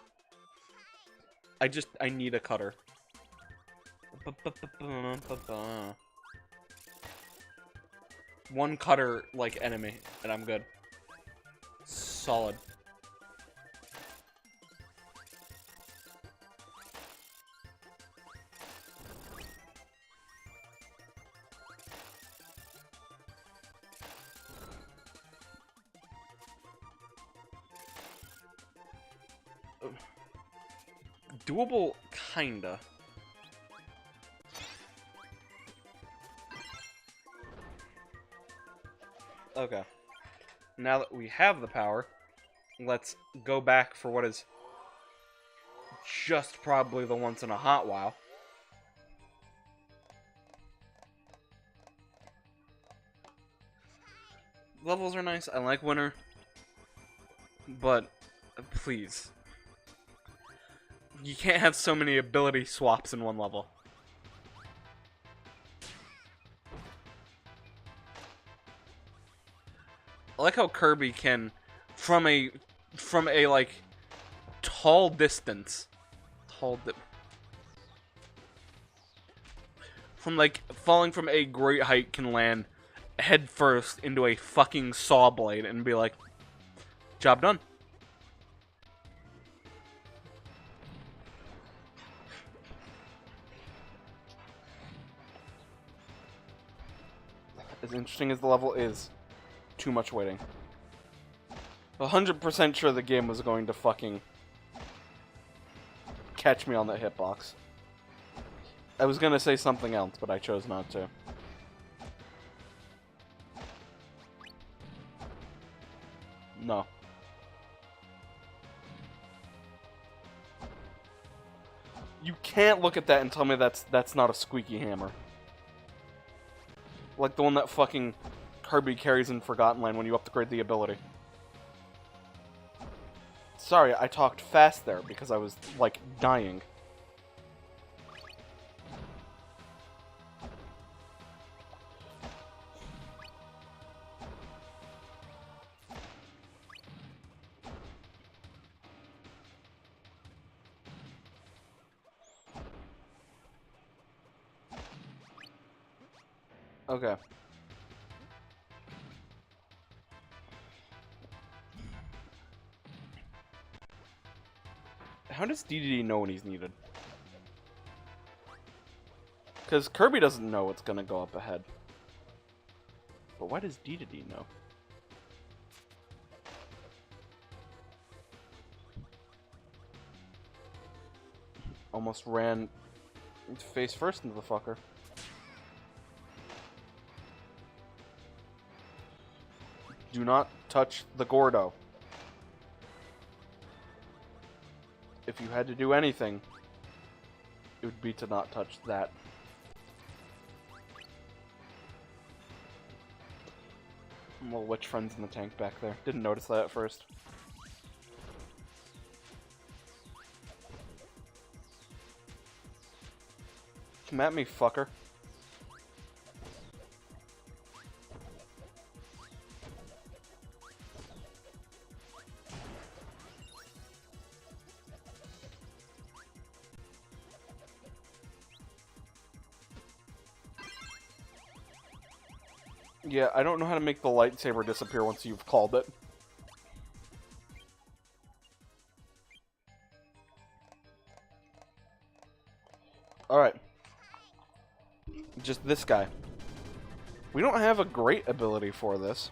I need a Cutter. One Cutter, like, enemy, and I'm good. Solid. Doable, kinda. Okay. Now that we have the power, let's go back for what is just probably the once in a hot while. Levels are nice. I like Winter. But, please. You can't have so many ability swaps in one level. I like how Kirby can, from a like tall distance. From, like, falling from a great height can land head first into a fucking saw blade and be like, job done. As interesting as the level is, too much waiting. 100% sure the game was going to fucking catch me on that hitbox. I was gonna say something else, but I chose not to. No. You can't look at that and tell me that's not a squeaky hammer. Like the one that fucking Kirby carries in Forgotten Land when you upgrade the ability. Sorry, I talked fast there because I was, like, dying. Okay. How does DDD know when he's needed? Because Kirby doesn't know what's gonna go up ahead. But why does DDD know? Almost ran face first into the fucker. Do not touch the Gordo. If you had to do anything, it would be to not touch that. Little witch friends in the tank back there. Didn't notice that at first. Come at me, fucker. Yeah, I don't know how to make the lightsaber disappear once you've called it. Alright. Just this guy. We don't have a great ability for this.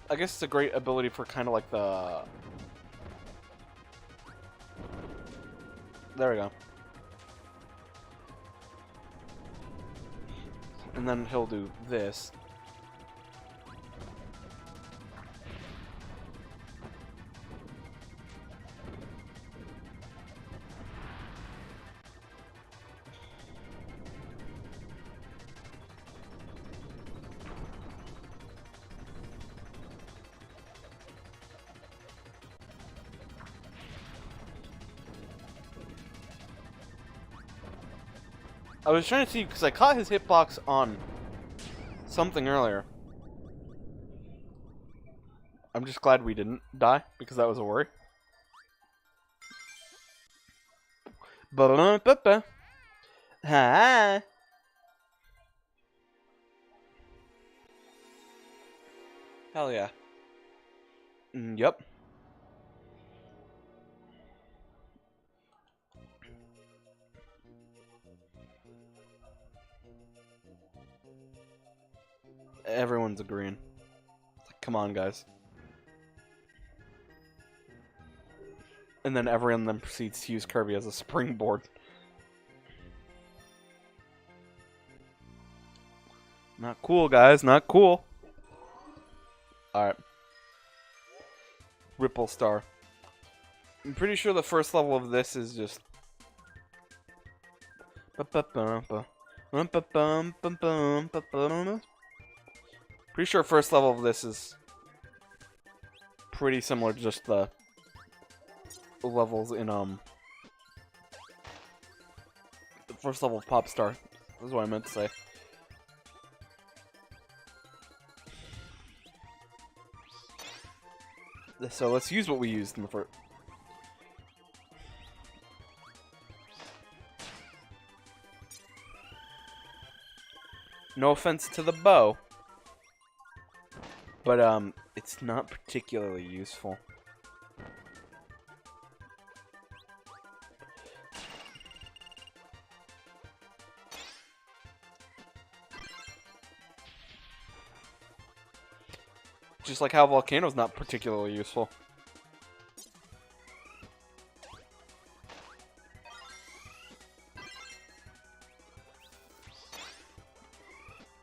I guess it's a great ability for kind of like the... There we go. And then he'll do this. I was trying to see, because I caught his hitbox on something earlier. I'm just glad we didn't die, because that was a worry. Ba-ba-ba-ba. Ha. Hell yeah. Yep. Everyone's agreeing. Come on, guys. And then everyone then proceeds to use Kirby as a springboard. Not cool, guys. Not cool. Alright. Ripple Star. I'm pretty sure the first level of this is just... Pretty sure first level of this is pretty similar to just the levels in, the first level of Pop Star. That's what I meant to say. So let's use what we used in the first. No offense to the bow, but it's not particularly useful. Just like how Volcano's not particularly useful.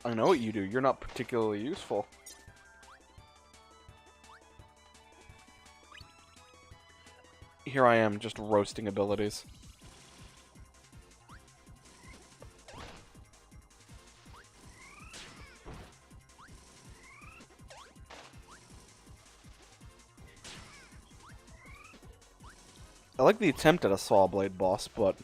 I know what you do. You're not particularly useful. Here I am, just roasting abilities. I like the attempt at a Saw Blade boss, but...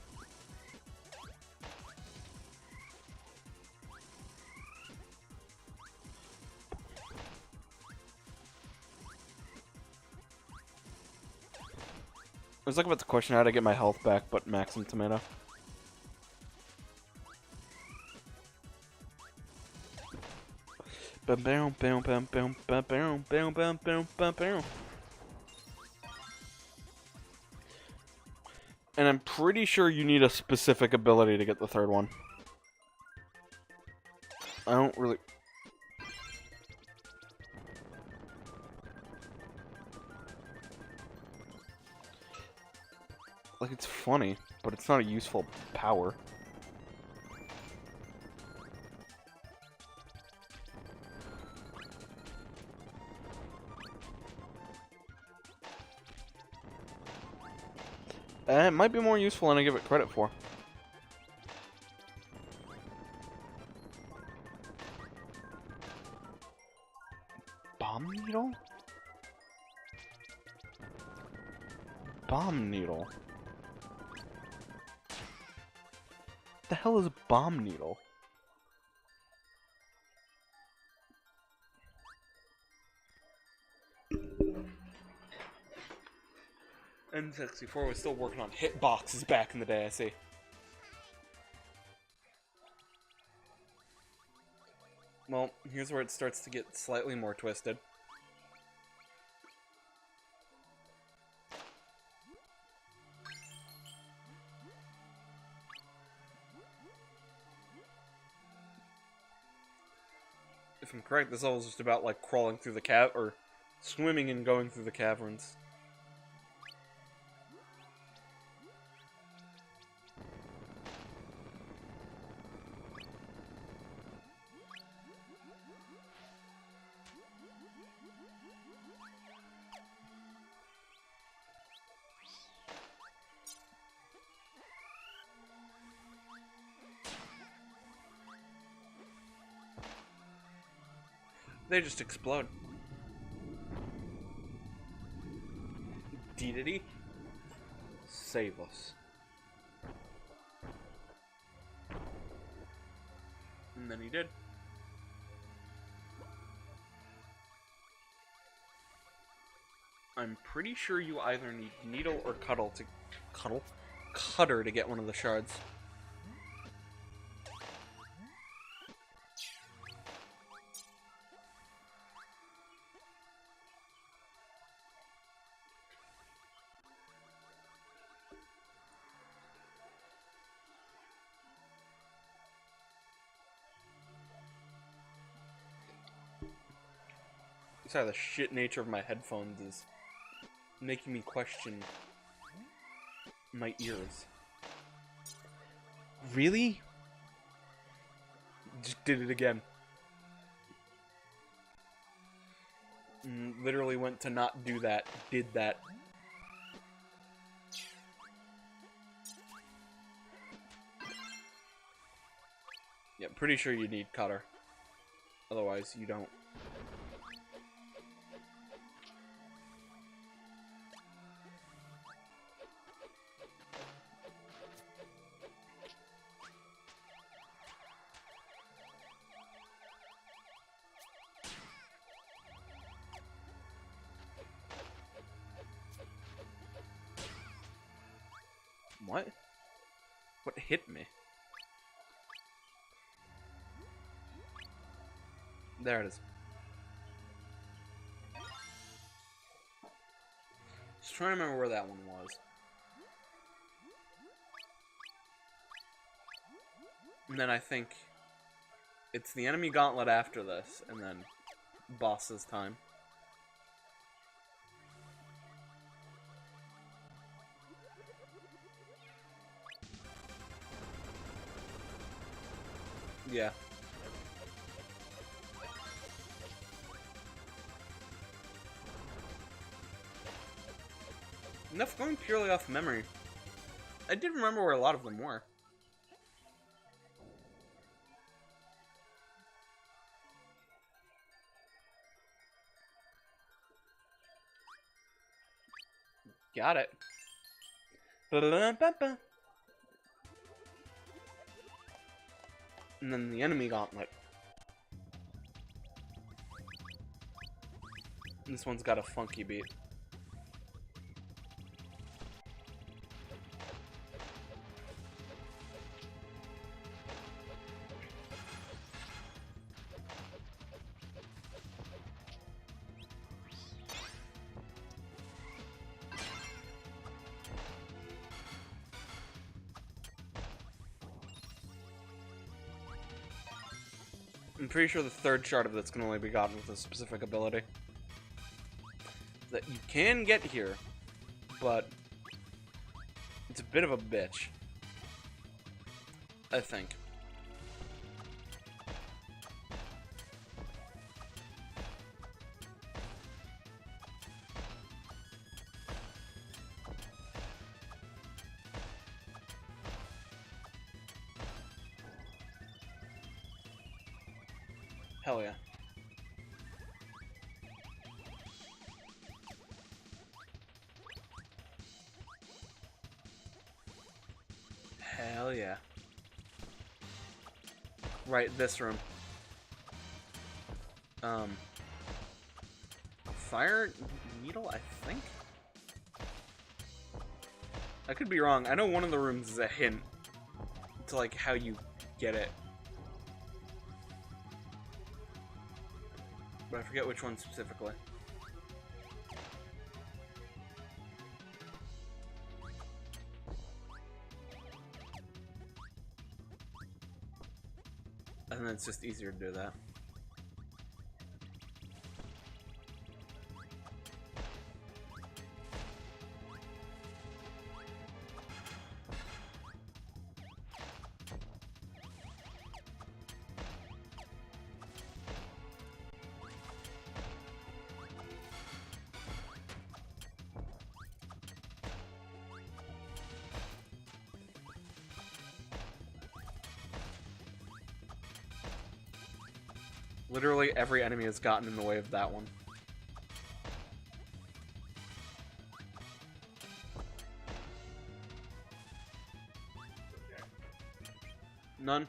I was like about to question how to get my health back, but Maxim Tomato. And I'm pretty sure you need a specific ability to get the third one. I don't really... Like, it's funny, but it's not a useful power. It might be more useful than I give it credit for. Bomb needle? Bomb needle. What the hell is a bomb needle? N64 was still working on hitboxes back in the day, I see. Well, here's where it starts to get slightly more twisted. If I'm correct, this level is just about, like, crawling through the or swimming and going through the caverns. They just explode. Deity, save us. And then he did. I'm pretty sure you either need Needle or Cutter to get one of the shards. Sorry, the shit nature of my headphones is making me question My ears. Really? Just did it again. Literally went to not do that. Did that. Yeah, pretty sure you need cutter. Otherwise, you don't. What? What hit me? There it is. Just trying to remember where that one was. And then I think it's the enemy gauntlet after this, and then boss's time. Yeah. Enough going purely off memory. I did remember where a lot of them were. Got it. And then the enemy gauntlet. This one's got a funky beat. I'm pretty sure the third shard of this can only be gotten with a specific ability. That you can get here, but it's a bit of a bitch, I think. Hell yeah. Hell yeah. Right, this room. Fire needle, I think? I could be wrong. I know one of the rooms is a hint to, like, how you get it. But I forget which one specifically. And then it's just easier to do that. Literally every enemy has gotten in the way of that one. None.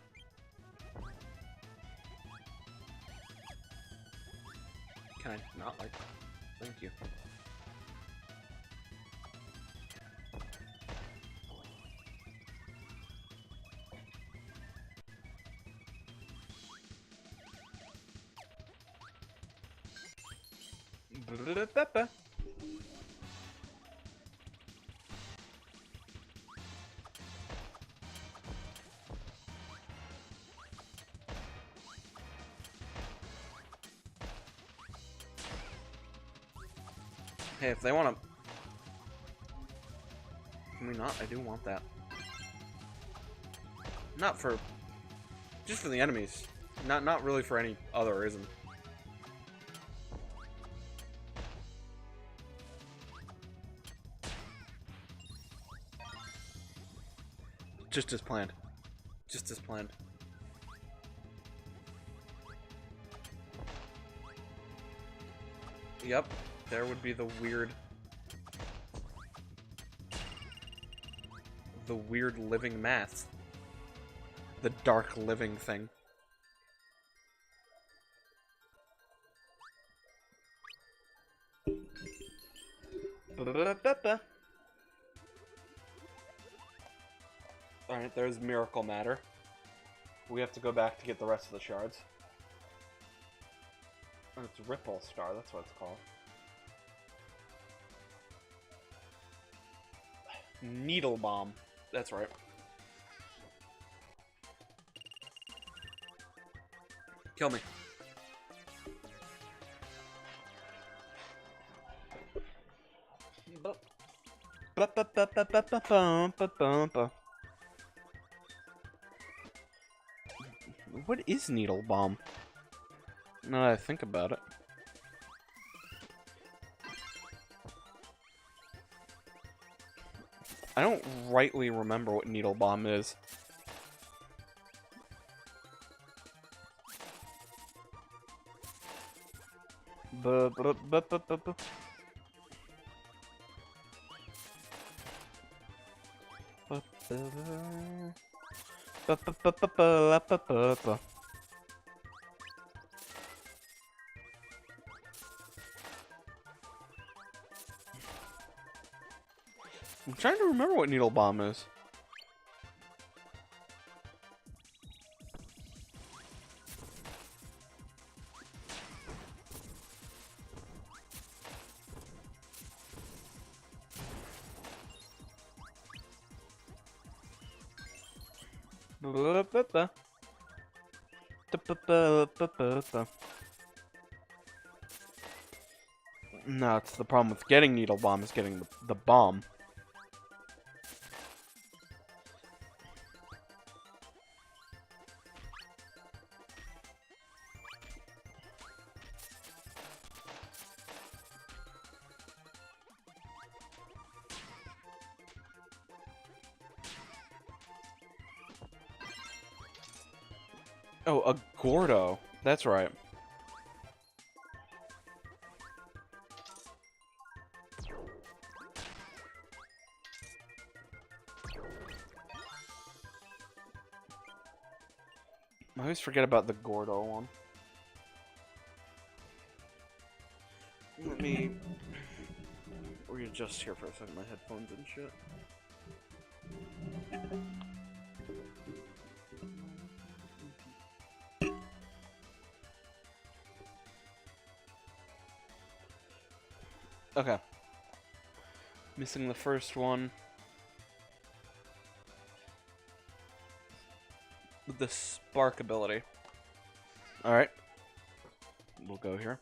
Can I not like that? Thank you. Hey, if they want to... Can we not? I do want that. Not for... Just for the enemies. Not really for any other reason. Just as planned. Just as planned. Yep, there would be the weird living mass. The dark living thing. Alright, there's Miracle Matter. We have to go back to get the rest of the shards. Oh, it's Ripple Star, that's what it's called. Needle Bomb. That's right. Kill me. What is Needle Bomb? Now that I think about it. I don't rightly remember what Needle Bomb is. I'm trying to remember what Needle Bomb is. No, it's the problem with getting Needle Bomb is getting the bomb. Oh, a Gordo. That's right. I always forget about the Gordo one. Let me readjust here for a second, my headphones and shit. Okay. Missing the first one. With the spark ability. Alright. We'll go here.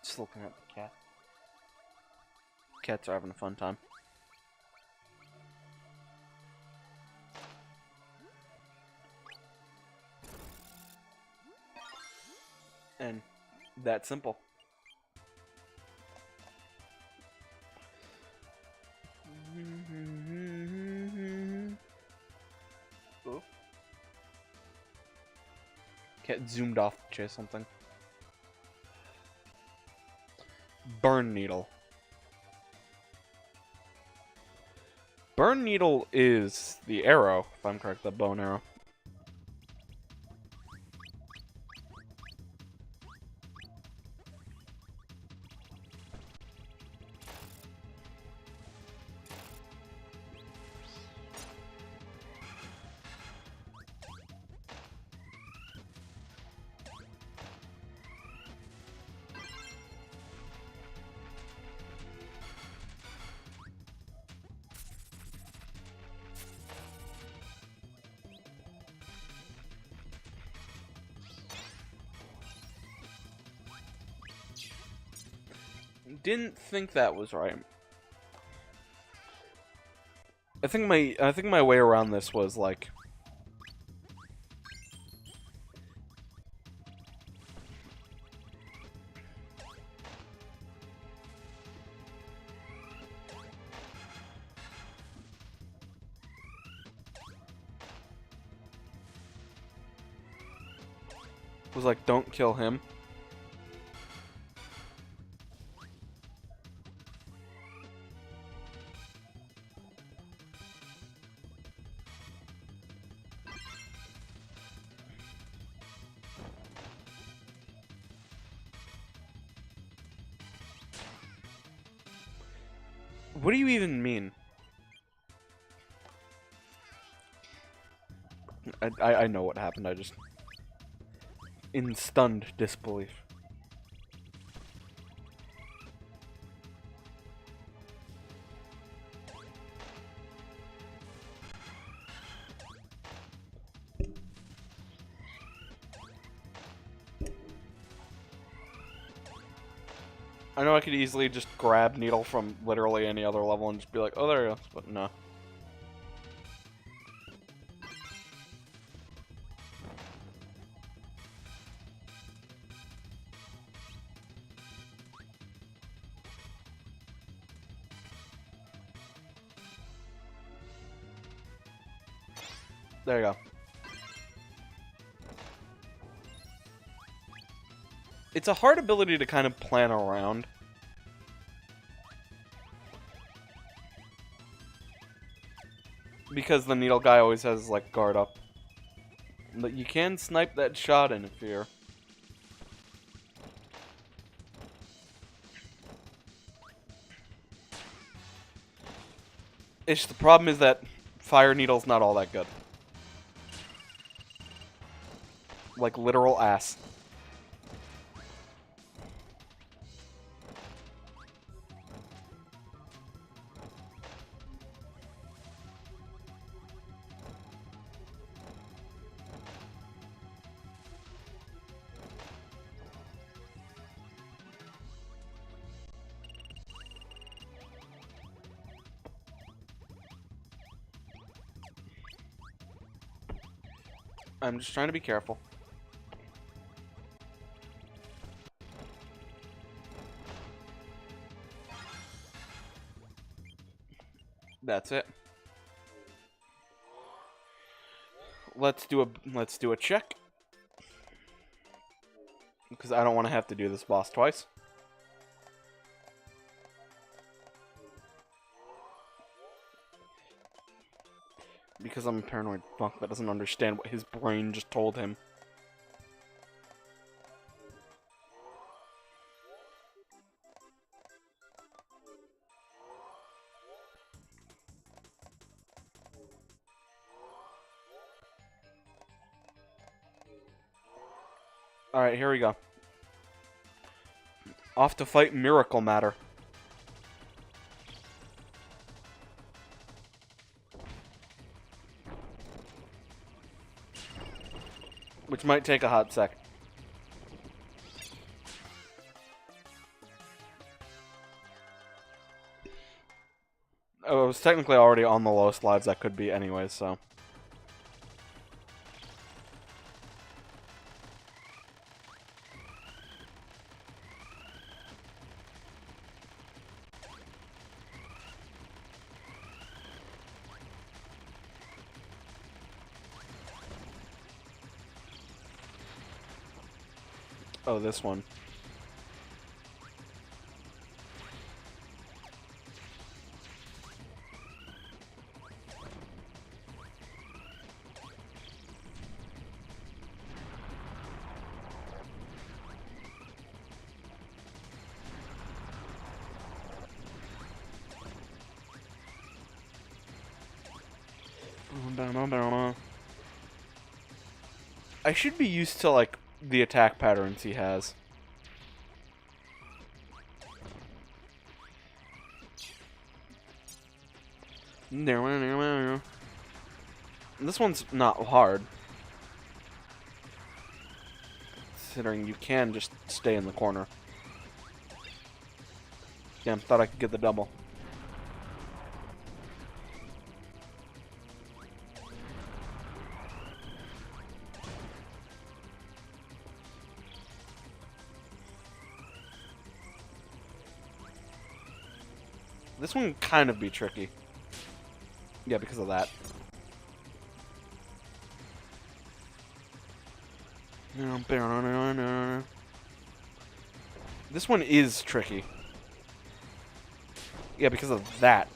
Just looking at the cat. Cats are having a fun time. And that simple. Oh. Cat zoomed off to chase something. Burn Needle. Burn Needle is the arrow, if I'm correct, the bow and arrow. Didn't think that was right. I think my way around this was like don't kill him. What do you even mean? I know what happened, I just... in stunned disbelief. I know I could easily just grab Needle from literally any other level and just be like, oh, there he goes, but no. There you go. It's a hard ability to kind of plan around. Because the needle guy always has, like, guard up. But you can snipe that shot in if you're... It's the problem is that fire needle's not all that good. Like, literal ass. I'm just trying to be careful. That's it. Let's do a check. Because I don't want to have to do this boss twice. Because I'm a paranoid fuck that doesn't understand what his brain just told him. Alright, here we go. Off to fight Miracle Matter. Which might take a hot sec. Oh, it was technically already on the lowest lives that could be anyways, so... Oh, this one. I should be used to, like, the attack patterns he has. This one's not hard. Considering you can just stay in the corner. Damn, thought I could get the double. This one can kind of be tricky. Yeah, because of that. This one is tricky. Yeah, because of that.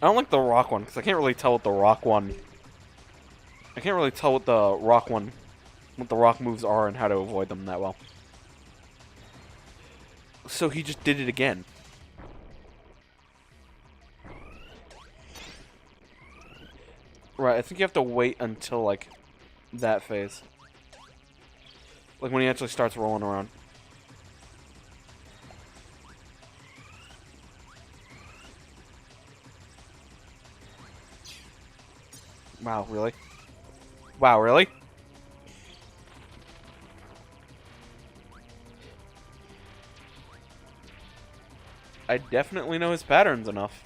I don't like the rock one, because I can't really tell what the rock one... I can't really tell what the rock one... what the rock moves are and how to avoid them that well. So he just did it again. Right, I think you have to wait until, like, that phase. Like, when he actually starts rolling around. Wow, really? Wow, really? I definitely know his patterns enough.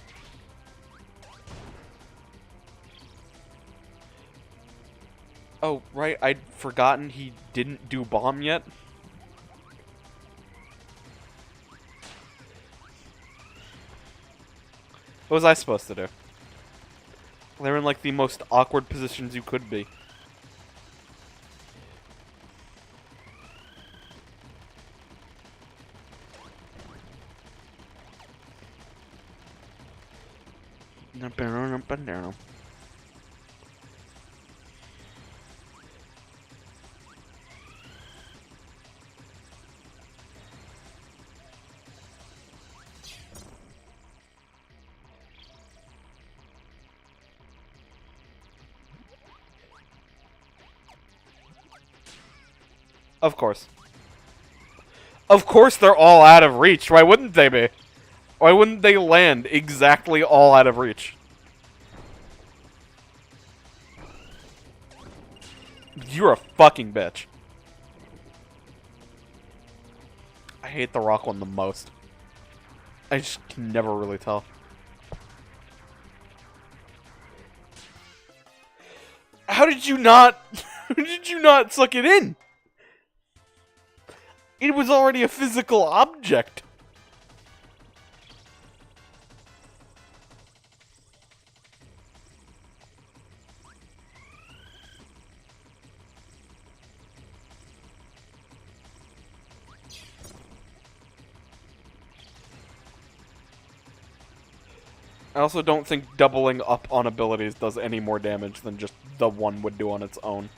Oh, right, I'd forgotten he didn't do bomb yet. What was I supposed to do? They're in, like, the most awkward positions you could be. Of course. Of course they're all out of reach. Why wouldn't they be? Why wouldn't they land exactly all out of reach? You're a fucking bitch. I hate the rock one the most. I just can never really tell. How did you not... How did you not suck it in? It was already a physical object. I also don't think doubling up on abilities does any more damage than just the one would do on its own.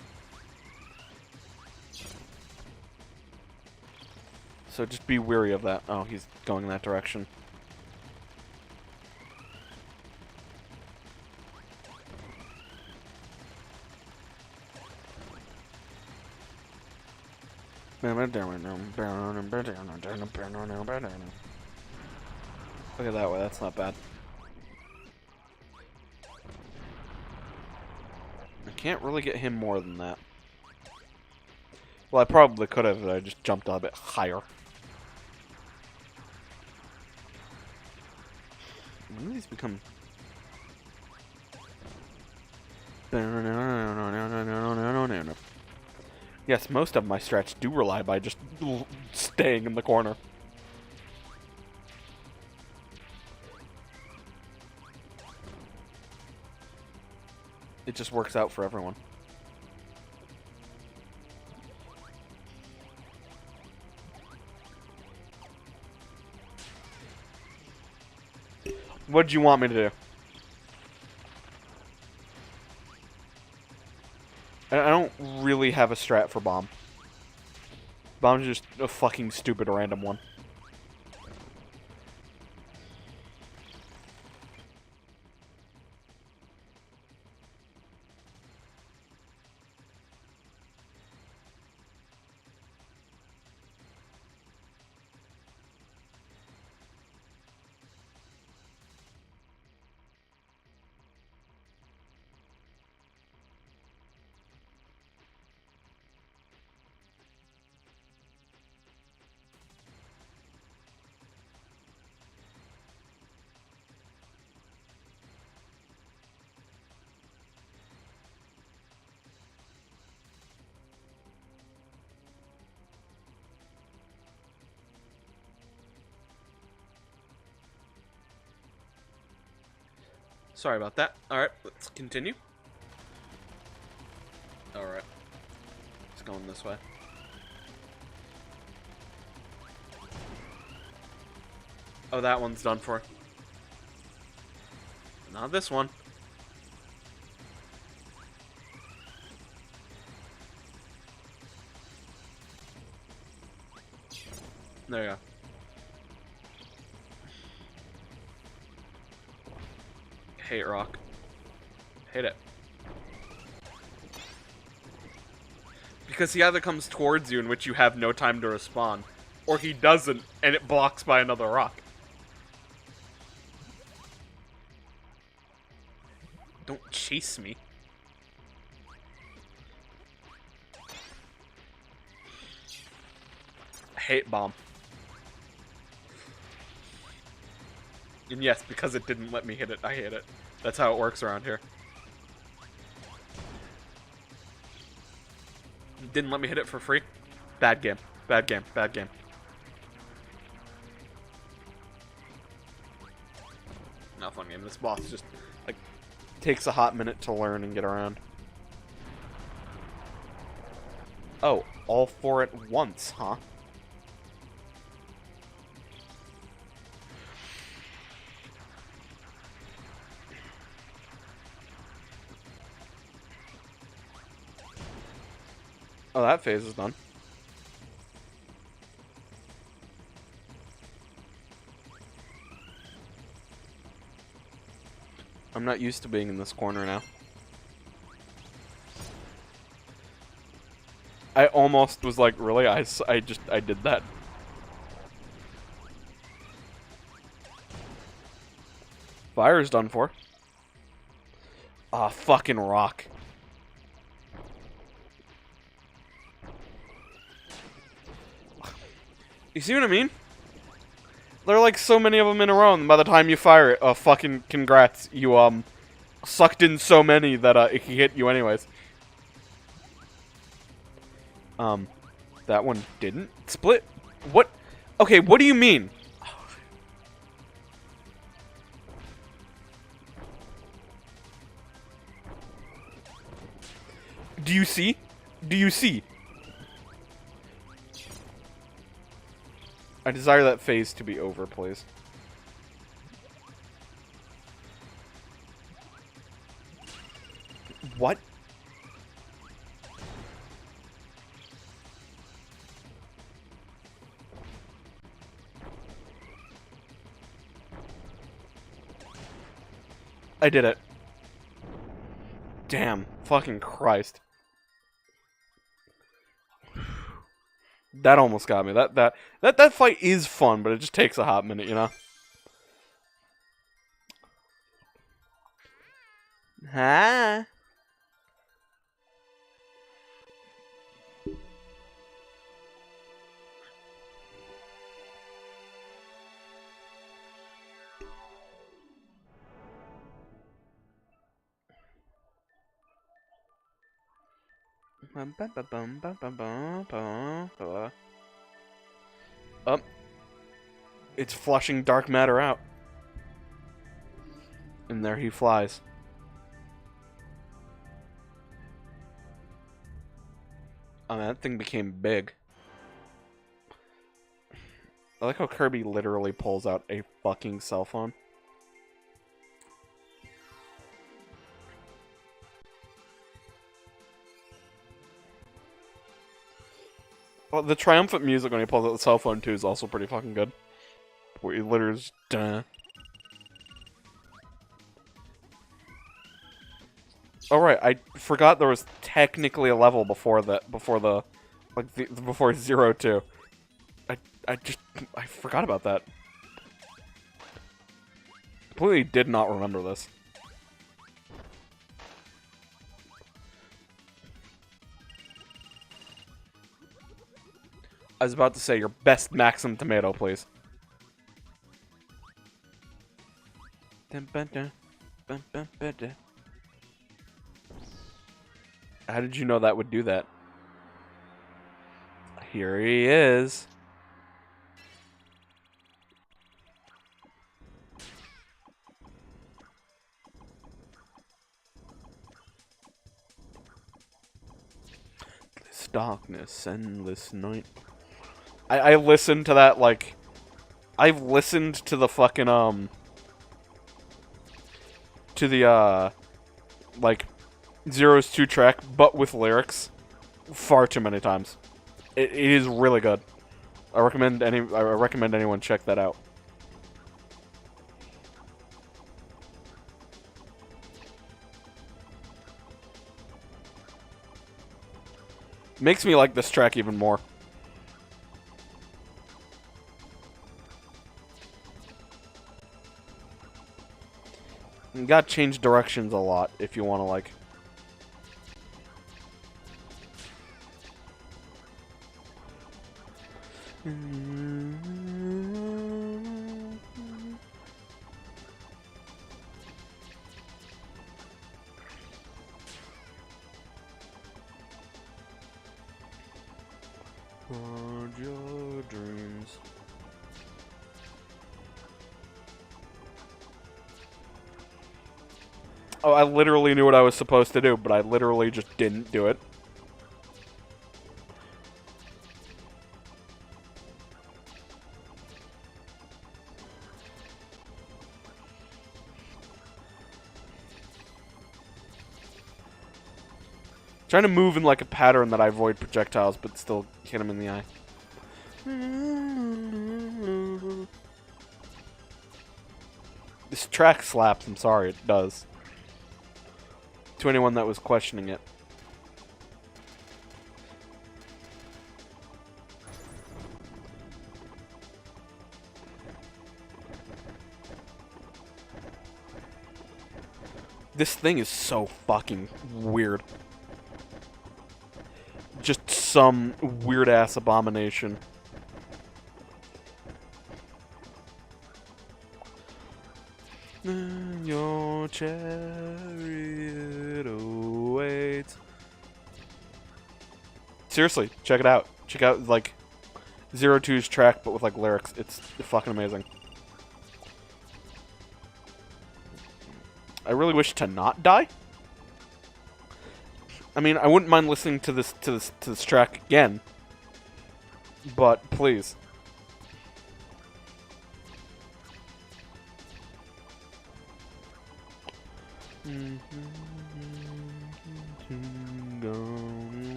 So just be wary of that. Oh, he's going in that direction. Look at that way, that's not bad. I can't really get him more than that. Well, I probably could have, but I just jumped a bit higher. When do these become... Yes, most of my strats do rely by just staying in the corner. It just works out for everyone. What do you want me to do? I don't really have a strat for bomb. Bomb's just a fucking stupid random one. Sorry about that. Alright, let's continue. Alright. It's going this way. Oh, that one's done for. Not this one. There you go. Hate rock. Hate it. Because he either comes towards you, in which you have no time to respond, or he doesn't, and it blocks by another rock. Don't chase me. I hate bomb. And yes, because it didn't let me hit it, I hate it. That's how it works around here. Didn't let me hit it for free. Bad game. Bad game. Bad game. Not fun game. This boss just, like, takes a hot minute to learn and get around. Oh, all four at once, huh? Oh, that phase is done. I'm not used to being in this corner now. I almost was like, really? I did that. Fire's done for. Ah, fucking rock. You see what I mean? There are like so many of them in a row, and by the time you fire it, fucking congrats. You, sucked in so many that, it can hit you anyways. That one didn't split? What? Okay, what do you mean? Do you see? Do you see? I desire that phase to be over, please. What? I did it. Damn. Fucking Christ. That almost got me. That fight is fun, but it just takes a hot minute, you know? Huh? Oh. It's flushing dark matter out. And there he flies. Oh man, that thing became big. I like how Kirby literally pulls out a fucking cell phone. Well, the triumphant music when he pulls out the cell phone, too, is also pretty fucking good. Where he literally just, duh. Oh, right, I forgot there was technically a level before that, before 0 2. I forgot about that. Completely did not remember this. I was about to say, your best Maxim tomato, please. How did you know that would do that? Here he is. darkness, endless night. I listened to that, like... I've listened to the fucking, to the, like, Zero's 2 track, but with lyrics, far too many times. It is really good. I recommend anyone check that out. Makes me like this track even more. You gotta change directions a lot if you want to, like... Forge your dreams. Oh, I literally knew what I was supposed to do, but I literally just didn't do it. Trying to move in like a pattern that I avoid projectiles, but still hit him in the eye. This track slaps, I'm sorry, it does. To anyone that was questioning it. This thing is so fucking weird. Just some weird-ass abomination. Your chariot awaits. Seriously, check it out. Check out, like, 02's track, but with, like, lyrics. It's fucking amazing. I really wish to not die. I mean, I wouldn't mind listening to this track again, but please.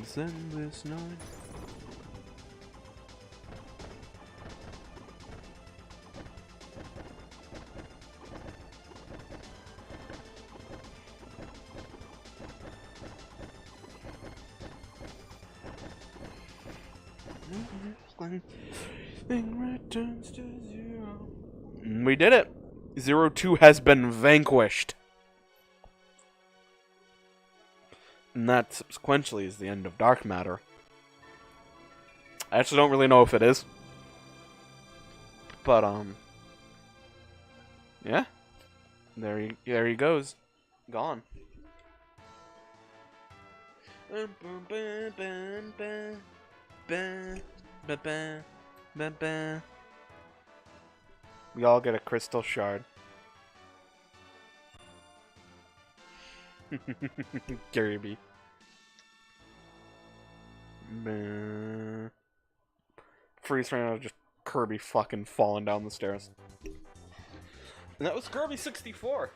Send this night. Returns to zero. We did it. 02 has been vanquished. And that subsequently is the end of Dark Matter. I actually don't really know if it is. But yeah. There he goes. Gone. We all get a crystal shard. Kirby. Freeze frame of just Kirby fucking falling down the stairs. And that was Kirby 64.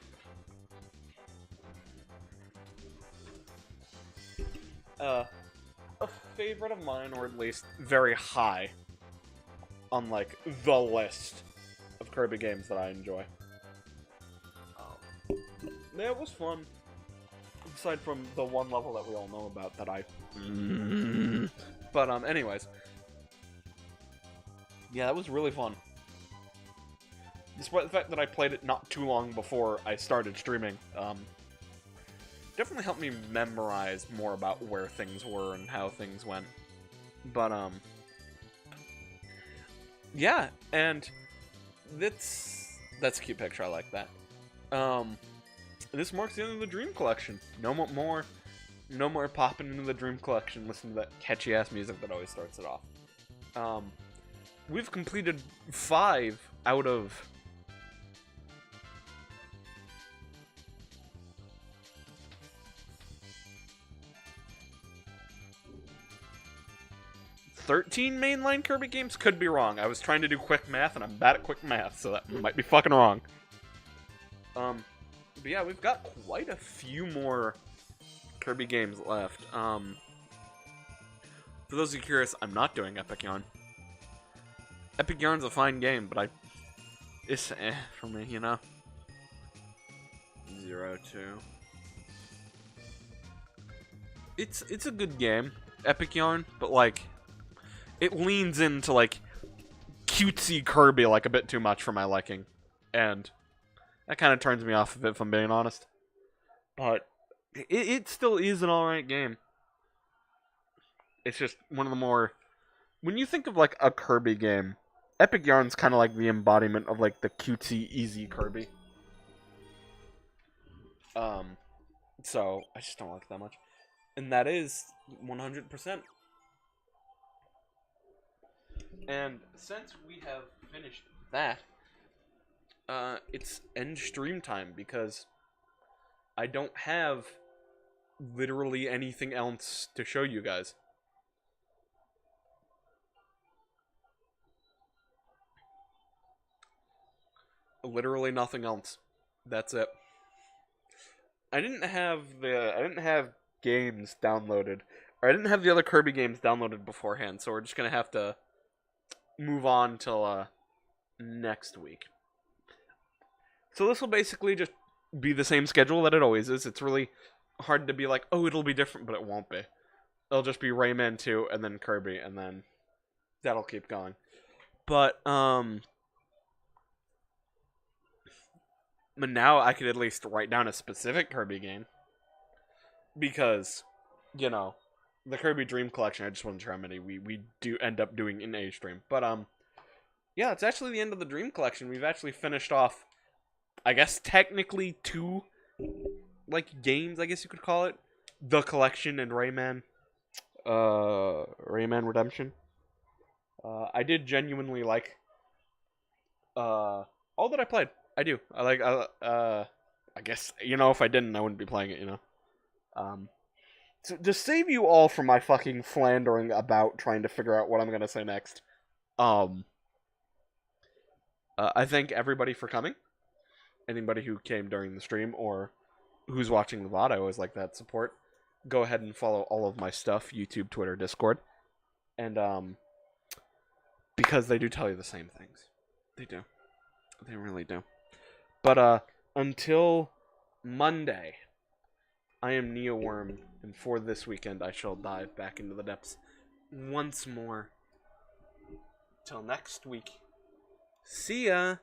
A favorite of mine, or at least very high on, like, the list of Kirby games that I enjoy. Yeah, it was fun. Aside from the one level that we all know about that I... But, anyways. Yeah, that was really fun. Despite the fact that I played it not too long before I started streaming, definitely helped me memorize more about where things were and how things went. But, yeah, and that's a cute picture, I like that. This marks the end of the Dream Collection. No more popping into the Dream Collection, listening to that catchy-ass music that always starts it off. We've completed 5 out of 13 mainline Kirby games? Could be wrong. I was trying to do quick math, and I'm bad at quick math, so that might be fucking wrong. But yeah, we've got quite a few more Kirby games left. For those of you curious, I'm not doing Epic Yarn. Epic Yarn's a fine game, but it's for me, you know? 0-2. It's a good game, Epic Yarn, but like, it leans into like cutesy Kirby like a bit too much for my liking, and that kind of turns me off of it, if I'm being honest. But it still is an alright game. It's just one of the more, when you think of like a Kirby game, Epic Yarn's kind of like the embodiment of like the cutesy, easy Kirby. So I just don't like it that much. And that is 100%. And since we have finished that, it's end stream time, because I don't have literally anything else to show you guys. Literally nothing else. That's it. I didn't have games downloaded, or I didn't have the other Kirby games downloaded beforehand, so we're just gonna have to move on till next week. So this will basically just be the same schedule that it always is. It's really hard to be like, oh, it'll be different, but it won't be. It'll just be Rayman 2 and then Kirby, and then that'll keep going. But now I could at least write down a specific Kirby game, because, you know, the Kirby Dream Collection, I just wasn't sure how many we do end up doing in a stream. But yeah, it's actually the end of the Dream Collection. We've actually finished off, I guess, technically 2 like games, I guess you could call it. The Collection and Rayman Redemption. I did genuinely like all that I played. I do. I like I guess, you know, if I didn't, I wouldn't be playing it, you know. So to save you all from my fucking flandering about trying to figure out what I'm gonna say next, I thank everybody for coming. Anybody who came during the stream or who's watching the VOD, I always like that support. Go ahead and follow all of my stuff, YouTube, Twitter, Discord. And because they do tell you the same things. They do. They really do. But until Monday, I am NiyaWyrm, and for this weekend I shall dive back into the depths once more. Till next week. See ya!